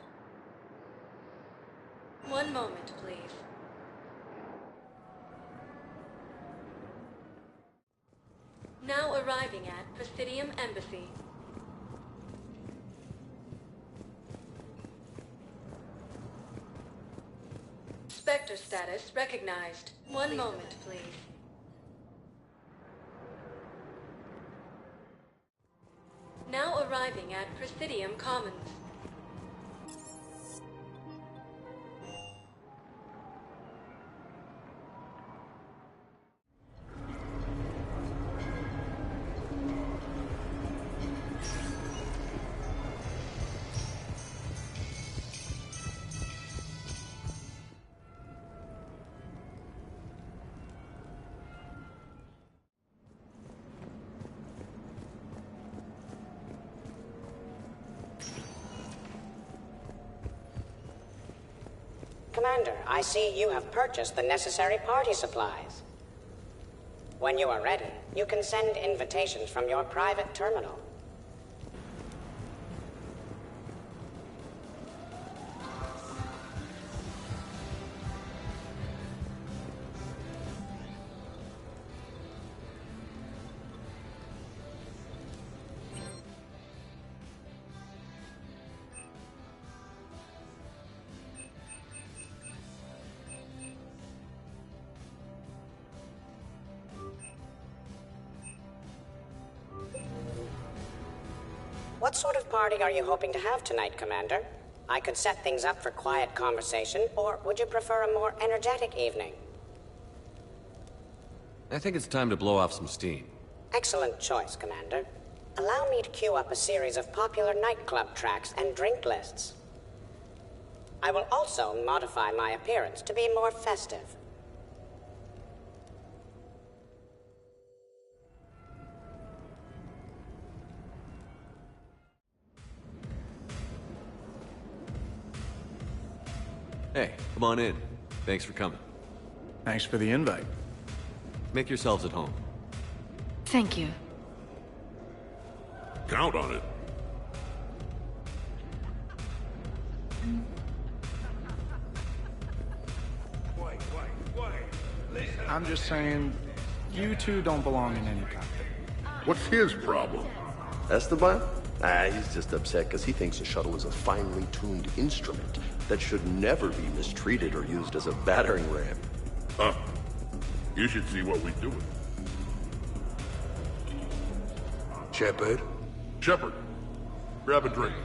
One moment, please. Now arriving at Presidium Embassy. Spectre status recognized. One moment, please. Now arriving at Presidium Commons. Commander, I see you have purchased the necessary party supplies. When you are ready, you can send invitations from your private terminal. What sort of party are you hoping to have tonight, Commander? I could set things up for quiet conversation, or would you prefer a more energetic evening? I think it's time to blow off some steam. Excellent choice, Commander. Allow me to queue up a series of popular nightclub tracks and drink lists. I will also modify my appearance to be more festive. Hey, come on in. Thanks for coming. Thanks for the invite. Make yourselves at home. Thank you. Count on it. I'm just saying, you two don't belong in any cockpit. What's his problem? Esteban? He's just upset because he thinks a shuttle is a finely tuned instrument that should never be mistreated or used as a battering ram. Huh. You should see what we do. Shepard? Shepard, grab a drink.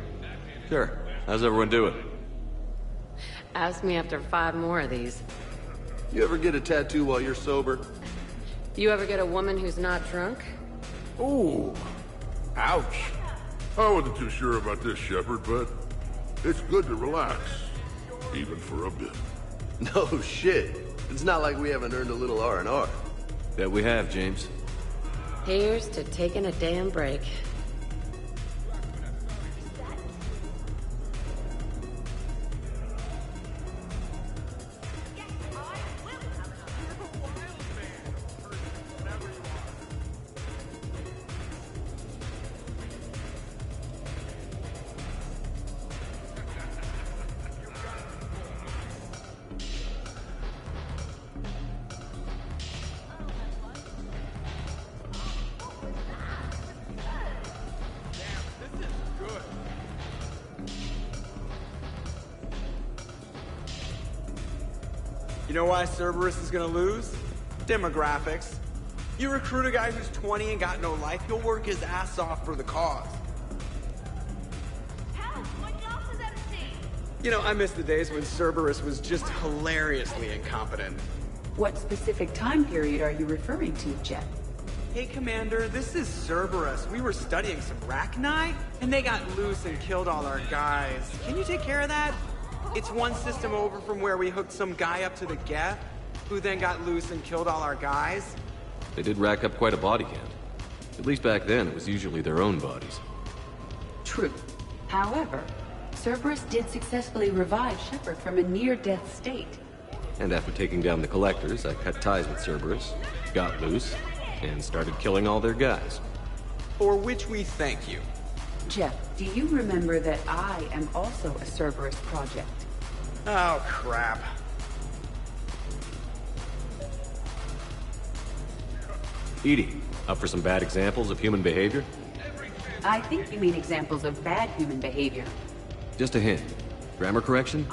Sure. How's everyone doing? Ask me after 5 more of these. You ever get a tattoo while you're sober? You ever get a woman who's not drunk? Ooh. Ouch. I wasn't too sure about this, Shepard, but it's good to relax. Even for a bit. No shit. It's not like we haven't earned a little R&R. Bet we have, James. Here's to taking a damn break. know why Cerberus is gonna lose? Demographics. You recruit a guy who's 20 and got no life, he'll work his ass off for the cause. You know, I miss the days when Cerberus was just hilariously incompetent. What specific time period are you referring to, Jeff? Hey, Commander, this is Cerberus. We were studying some Rachni, and they got loose and killed all our guys. Can you take care of that? It's one system over from where we hooked some guy up to the Geth, who then got loose and killed all our guys. They did rack up quite a body count. At least back then, it was usually their own bodies. True. However, Cerberus did successfully revive Shepard from a near-death state. And after taking down the Collectors, I cut ties with Cerberus, got loose, and started killing all their guys. For which we thank you. Jeff, do you remember that I am also a Cerberus project? Oh, crap. EDI, up for some bad examples of human behavior? I think you mean examples of bad human behavior. Just a hint. Grammar correction?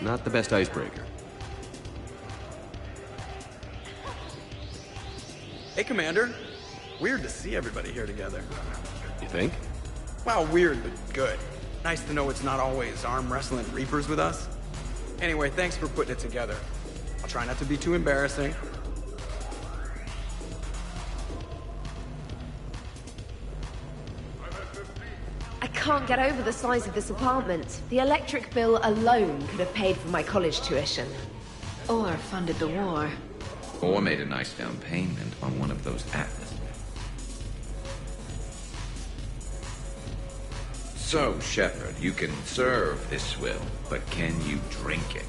Not the best icebreaker. Hey, Commander. Weird to see everybody here together. You think? Well, weird, but good. Nice to know it's not always arm wrestling Reapers with us. Anyway, thanks for putting it together. I'll try not to be too embarrassing. I can't get over the size of this apartment. The electric bill alone could have paid for my college tuition. Or funded the war. Or made a nice down payment on one of those Atlas. So, Shepard, you can serve this swill, but can you drink it?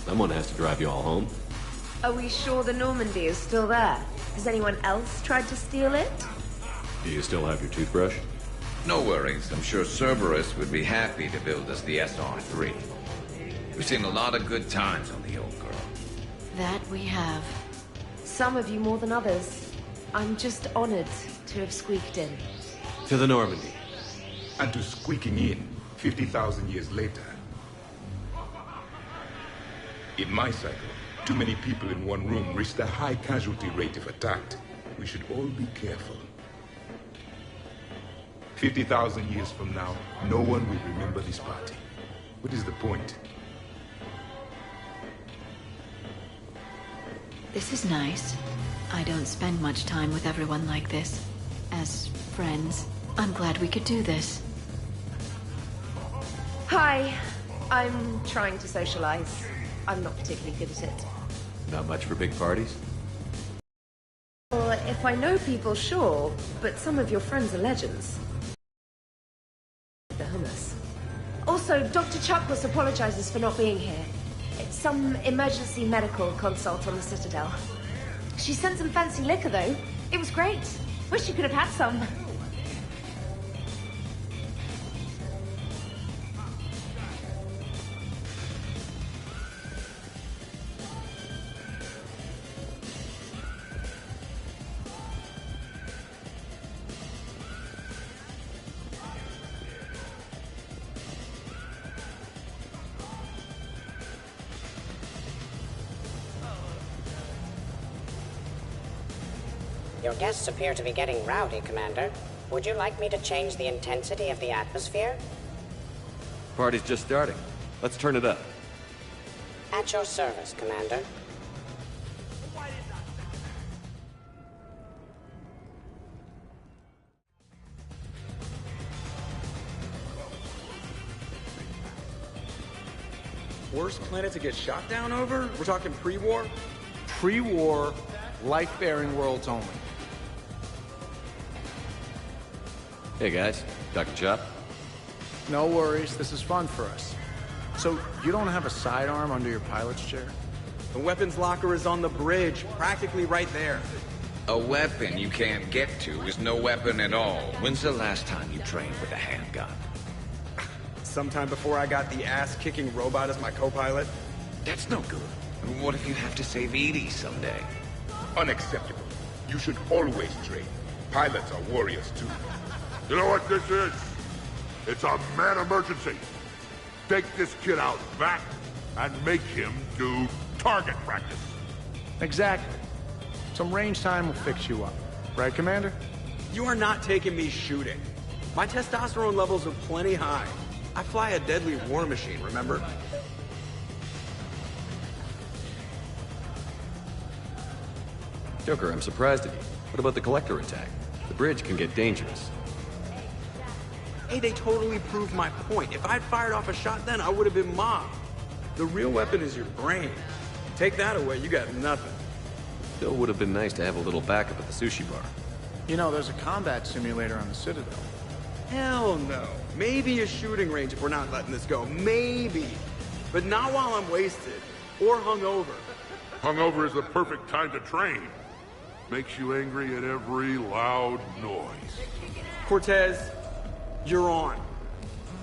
Someone has to drive you all home. Are we sure the Normandy is still there? Has anyone else tried to steal it? Do you still have your toothbrush? No worries. I'm sure Cerberus would be happy to build us the SR-3. We've seen a lot of good times on the old girl. That we have. Some of you more than others. I'm just honored to have squeaked in. To the Normandy. And to squeaking in 50,000 years later. In my cycle, too many people in one room risked a high casualty rate if attacked. We should all be careful. 50,000 years from now, no one will remember this party. What is the point? This is nice. I don't spend much time with everyone like this. As friends, I'm glad we could do this. Hi. I'm trying to socialize. I'm not particularly good at it. Not much for big parties? Well, if I know people, sure, but some of your friends are legends. The hummus. Also, Dr. Chuckwus apologizes for not being here. It's some emergency medical consult on the Citadel. She sent some fancy liquor, though. It was great. Wish you could have had some. Your guests appear to be getting rowdy, Commander. Would you like me to change the intensity of the atmosphere? Party's just starting. Let's turn it up. At your service, Commander. Worst planet to get shot down over? We're talking pre-war? Pre-war, life-bearing worlds only. Hey guys, Dr. Chop. No worries, this is fun for us. So, you don't have a sidearm under your pilot's chair? The weapons locker is on the bridge, practically right there. A weapon you can't get to is no weapon at all. When's the last time you trained with a handgun? Sometime before I got the ass-kicking robot as my co-pilot. That's no good. What if you have to save EDI someday? Unacceptable. You should always train. Pilots are warriors too. You know what this is? It's a mad emergency. Take this kid out back and make him do target practice. Exactly. Some range time will fix you up. Right, Commander? You are not taking me shooting. My testosterone levels are plenty high. I fly a deadly war machine, remember? Joker, I'm surprised at you. What about the Collector attack? The bridge can get dangerous. Hey, they totally proved my point. If I'd fired off a shot then, I would have been mobbed. The real weapon is your brain. Take that away, you got nothing. Still would have been nice to have a little backup at the sushi bar. You know, there's a combat simulator on the Citadel. Hell no. Maybe a shooting range if we're not letting this go. Maybe. But not while I'm wasted. Or hungover. Hungover is the perfect time to train. Makes you angry at every loud noise. Cortez, you're on.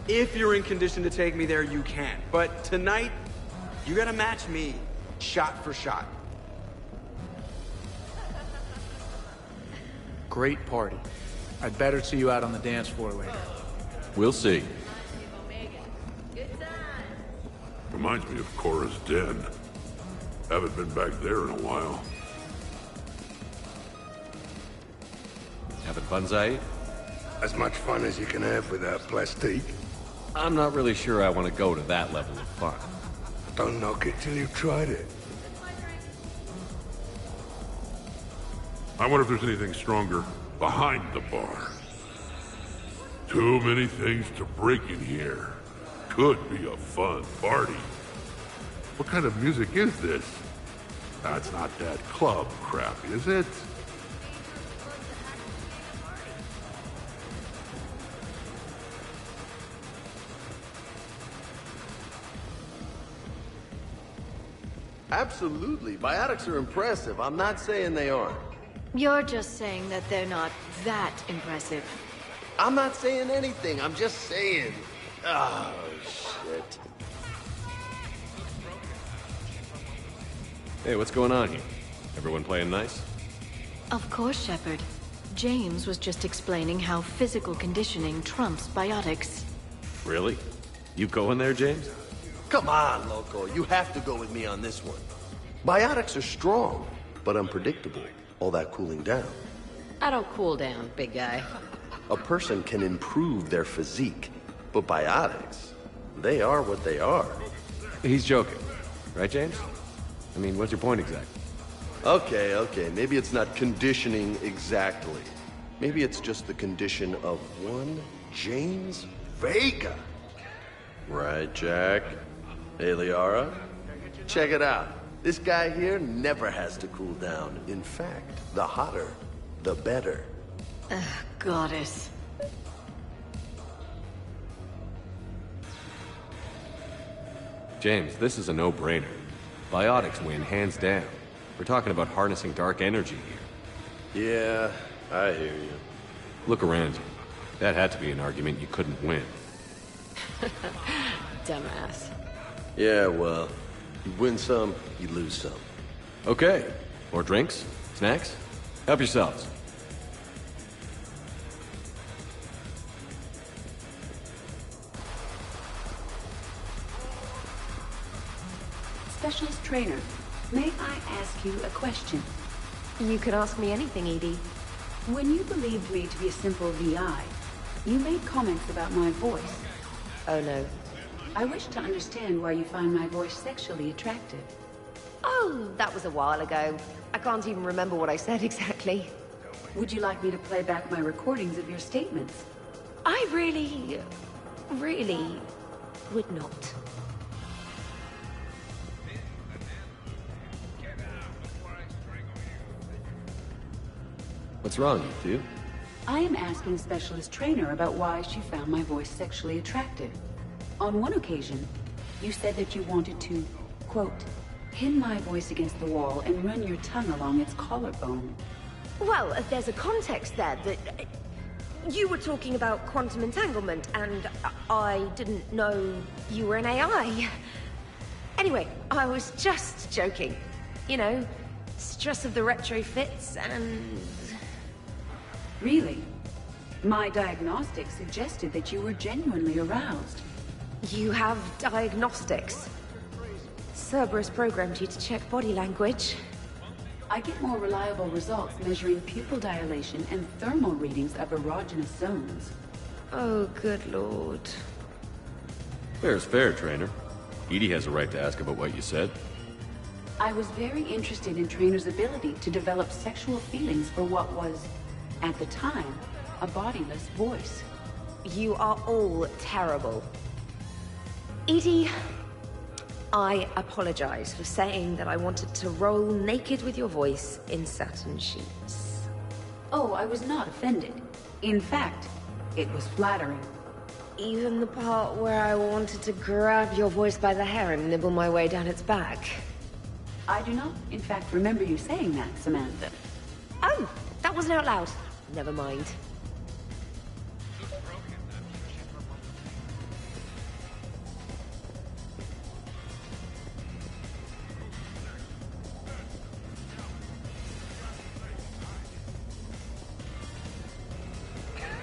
If you're in condition to take me there, you can. But tonight, you gotta match me, shot for shot. Great party. I'd better see you out on the dance floor later. We'll see. Reminds me of Cora's den. Haven't been back there in a while. Having fun, Zaid? As much fun as you can have without plastique. I'm not really sure I want to go to that level of fun. Don't knock it till you've tried it. I wonder if there's anything stronger behind the bar. Too many things to break in here. Could be a fun party. What kind of music is this? That's not that club crap, is it? Absolutely. Biotics are impressive. I'm not saying they aren't. You're just saying that they're not that impressive. I'm not saying anything. I'm just saying. Oh, shit. Hey, what's going on here? Everyone playing nice? Of course, Shepard. James was just explaining how physical conditioning trumps biotics. Really? You going there, James? Come on, Loco. You have to go with me on this one. Biotics are strong, but unpredictable. All that cooling down. I don't cool down, big guy. A person can improve their physique, but biotics, they are what they are. He's joking. Right, James? I mean, what's your point exactly? Okay. Maybe it's not conditioning exactly. Maybe it's just the condition of one James Vega. Right, Jack? Hey, Liara? Check it out. This guy here never has to cool down. In fact, the hotter, the better. Ugh, goddess. James, this is a no-brainer. Biotics win, hands down. We're talking about harnessing dark energy here. Yeah, I hear you. Look around you. That had to be an argument you couldn't win. Dumbass. Yeah, well, you win some, you lose some. Okay. More drinks? Snacks? Help yourselves. Specialist trainer, may I ask you a question? You could ask me anything, Edie. When you believed me to be a simple VI, you made comments about my voice. Oh no. I wish to understand why you find my voice sexually attractive. Oh, that was a while ago. I can't even remember what I said exactly. Would you like me to play back my recordings of your statements? I really would not. What's wrong, you two? I am asking Specialist Trainer about why she found my voice sexually attractive. On one occasion, you said that you wanted to, quote, pin my voice against the wall and run your tongue along its collarbone. Well, there's a context there that... you were talking about quantum entanglement, and I didn't know you were an AI. Anyway, I was just joking. You know, stress of the retrofits and... Really? My diagnostics suggested that you were genuinely aroused. You have diagnostics? Cerberus programmed you to check body language. I get more reliable results measuring pupil dilation and thermal readings of erogenous zones. Oh, good lord. Fair's fair, Trainer. Edie has a right to ask about what you said. I was very interested in Trainer's ability to develop sexual feelings for what was, at the time, a bodiless voice. You are all terrible. Edie, I apologize for saying that I wanted to roll naked with your voice in satin sheets. Oh, I was not offended. In fact, it was flattering. Even the part where I wanted to grab your voice by the hair and nibble my way down its back. I do not, in fact, remember you saying that, Samantha. Oh, that wasn't out loud. Never mind.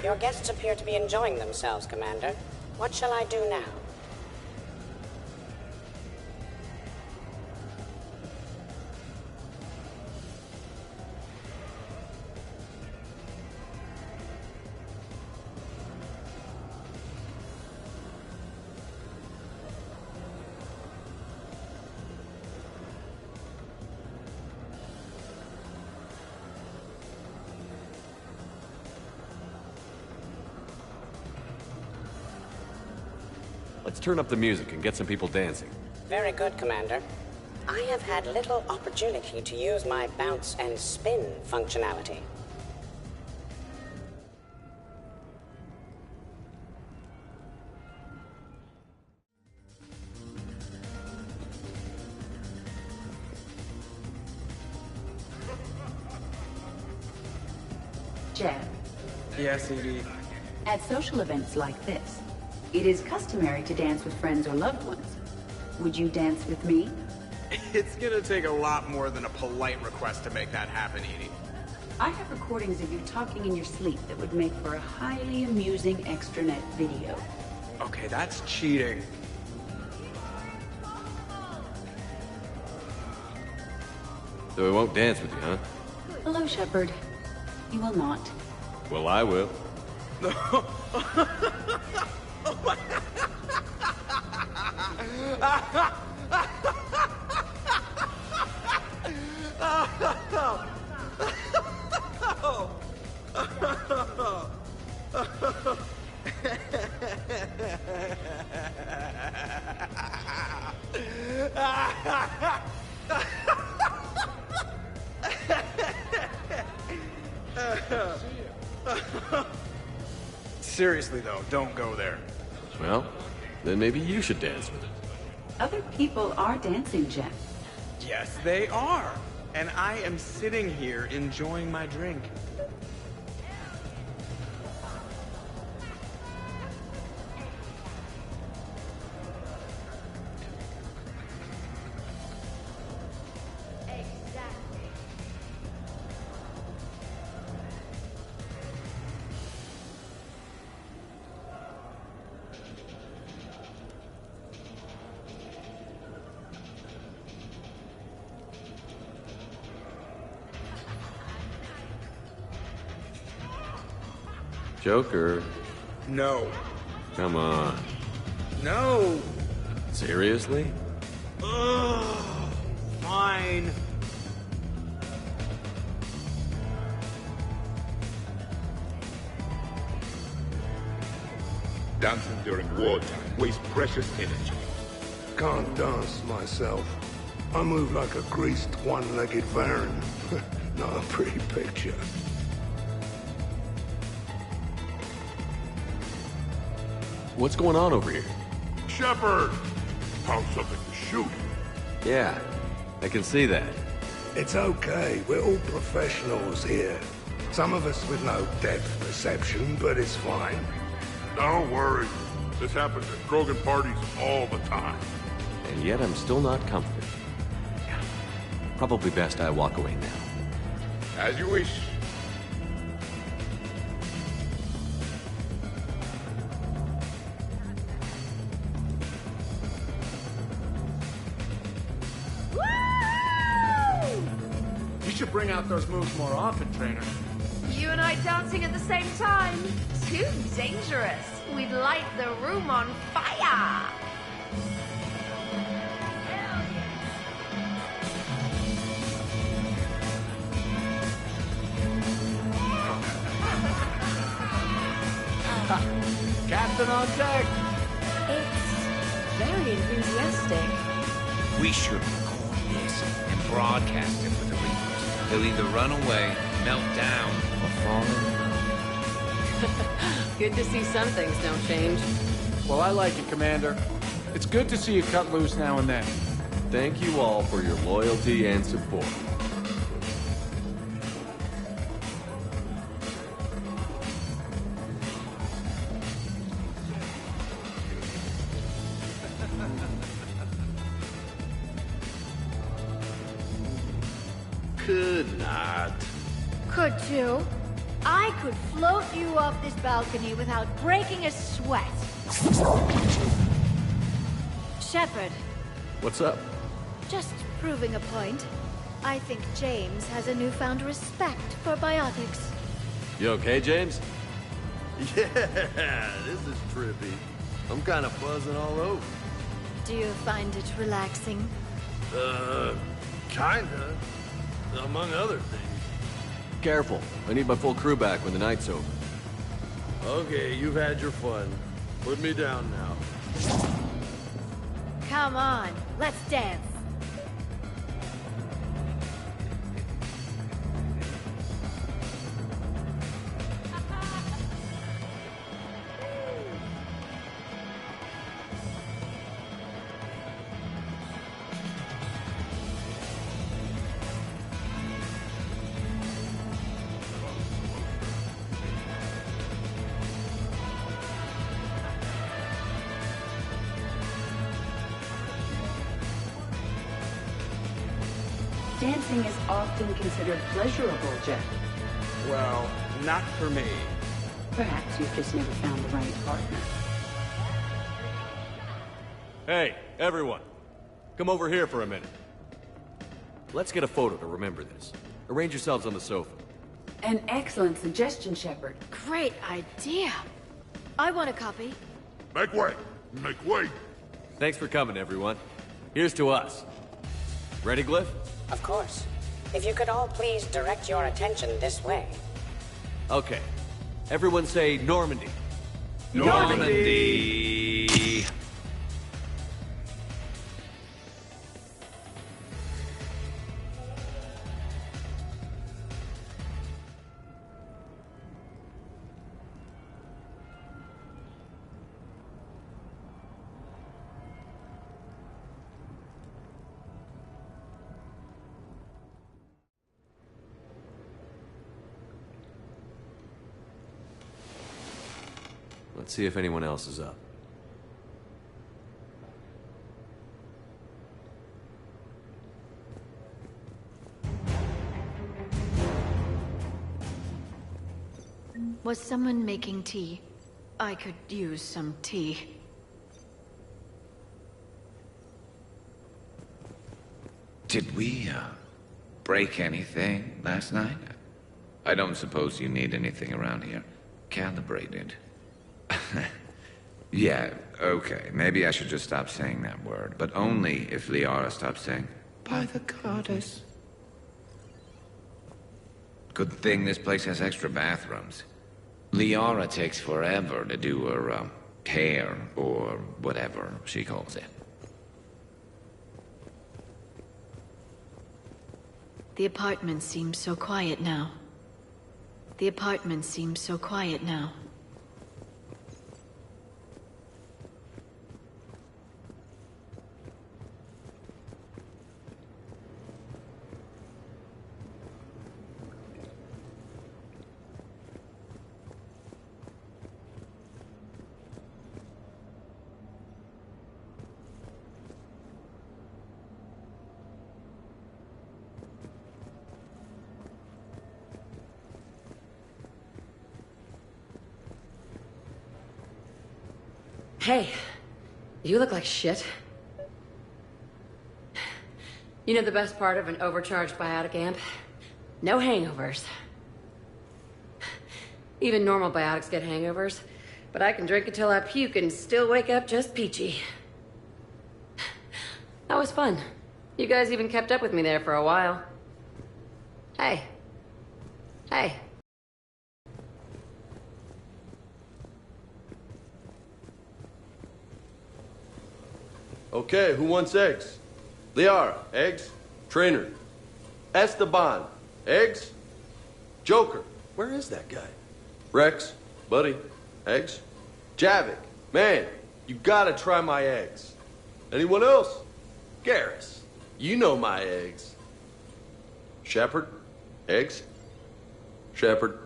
Your guests appear to be enjoying themselves, Commander. What shall I do now? Let's turn up the music and get some people dancing. Very good, Commander. I have had little opportunity to use my bounce and spin functionality. Jeff. Yes, Edie. At social events like this, it is customary to dance with friends or loved ones. Would you dance with me? It's gonna take a lot more than a polite request to make that happen, Edie. I have recordings of you talking in your sleep that would make for a highly amusing extranet video. Okay, that's cheating. So we won't dance with you, huh? Hello, Shepard. You will not. Well, I will. Seriously, though, don't go there. Well, then maybe you should dance with it. Other people are dancing, Jeff. Yes, they are. And I am sitting here enjoying my drink. Joker. No. Come on. No. Seriously? Ugh. Fine. Dancing during wartime wastes precious energy. Can't dance myself. I move like a greased one-legged Varan. Not a pretty picture. What's going on over here? Shepard! Found something to shoot. Yeah, I can see that. It's okay. We're all professionals here. Some of us with no depth perception, but it's fine. Don't worry. This happens at Krogan parties all the time. And yet I'm still not comforted. Probably best I walk away now. As you wish. bring out those moves more often, trainer. You and I dancing at the same time? Too dangerous. We'd light the room on fire. Captain on deck. It's very enthusiastic. We should record this and broadcast it for the Reapers. They'll either run away, melt down, or fall in love. Good to see some things don't change. Well, I like it, Commander. It's good to see you cut loose now and then. Thank you all for your loyalty and support. Could not. Could you? I could float you off this balcony without breaking a sweat. Shepard, What's up? just proving a point. I think James has a newfound respect for biotics. You okay, James? Yeah, this is trippy. I'm kind of buzzing all over. Do you find it relaxing? Kinda. Among other things. Careful. I need my full crew back when the night's over. Okay, you've had your fun. Put me down now. Come on, let's dance. Dancing is often considered pleasurable, Jeff. Well, not for me. Perhaps you've just never found the right partner. Hey, everyone. Come over here for a minute. Let's get a photo to remember this. Arrange yourselves on the sofa. An excellent suggestion, Shepard. Great idea. I want a copy. Make way! Make way! Thanks for coming, everyone. Here's to us. Ready, Glyph? Of course. If you could all please direct your attention this way. Okay. Everyone say Normandy. Normandy! Let's see if anyone else is up. Was someone making tea? I could use some tea. Did we, break anything last night? I don't suppose you need anything around here calibrated. Yeah, okay. Maybe I should just stop saying that word, but only if Liara stops saying, "By the goddess." Good thing this place has extra bathrooms. Liara takes forever to do her, hair, or whatever she calls it. The apartment seems so quiet now. The apartment seems so quiet now. Hey, you look like shit. You know the best part of an overcharged biotic amp? No hangovers. Even normal biotics get hangovers, but I can drink until I puke and still wake up just peachy. That was fun. You guys even kept up with me there for a while. Hey. Hey. Okay, who wants eggs? Liara, eggs? Trainer. Esteban, eggs? Joker, where is that guy? Rex, buddy, eggs? Javik, man, you gotta try my eggs. Anyone else? Garrus, you know my eggs. Shepard, eggs? Shepard.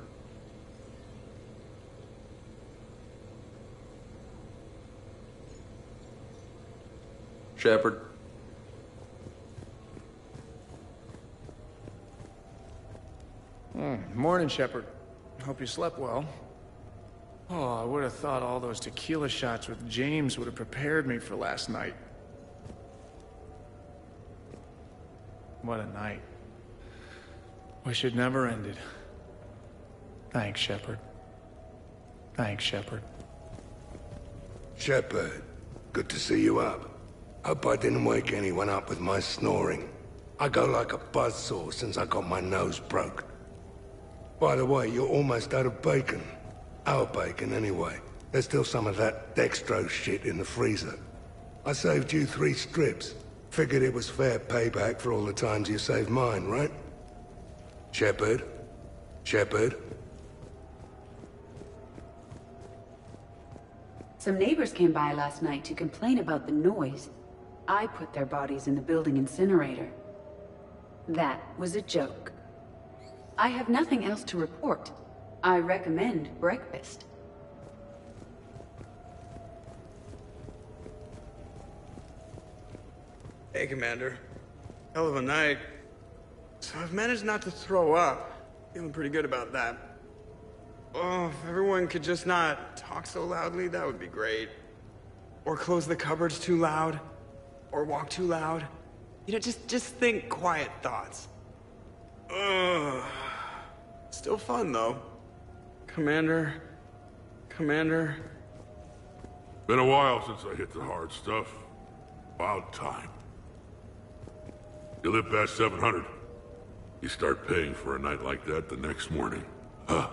Shepard. Morning, Shepard. Hope you slept well. Oh, I would have thought all those tequila shots with James would have prepared me for last night. What a night. Wish it never ended. Thanks, Shepard. Thanks, Shepard. Shepard, good to see you up. Hope I didn't wake anyone up with my snoring. I go like a buzzsaw since I got my nose broke. By the way, you're almost out of bacon. Our bacon, anyway. There's still some of that dextrose shit in the freezer. I saved you 3 strips. Figured it was fair payback for all the times you saved mine, right? Shepard? Shepard? Some neighbors came by last night to complain about the noise. I put their bodies in the building incinerator. That was a joke. I have nothing else to report. I recommend breakfast. Hey, Commander. Hell of a night. So I've managed not to throw up. Feeling pretty good about that. Oh, if everyone could just not talk so loudly, that would be great. Or close the cupboards too loud. Or walk too loud. You know, just think quiet thoughts. Ugh. Still fun, though. Commander. Been a while since I hit the hard stuff. About time. You live past 700. You start paying for a night like that the next morning. Huh?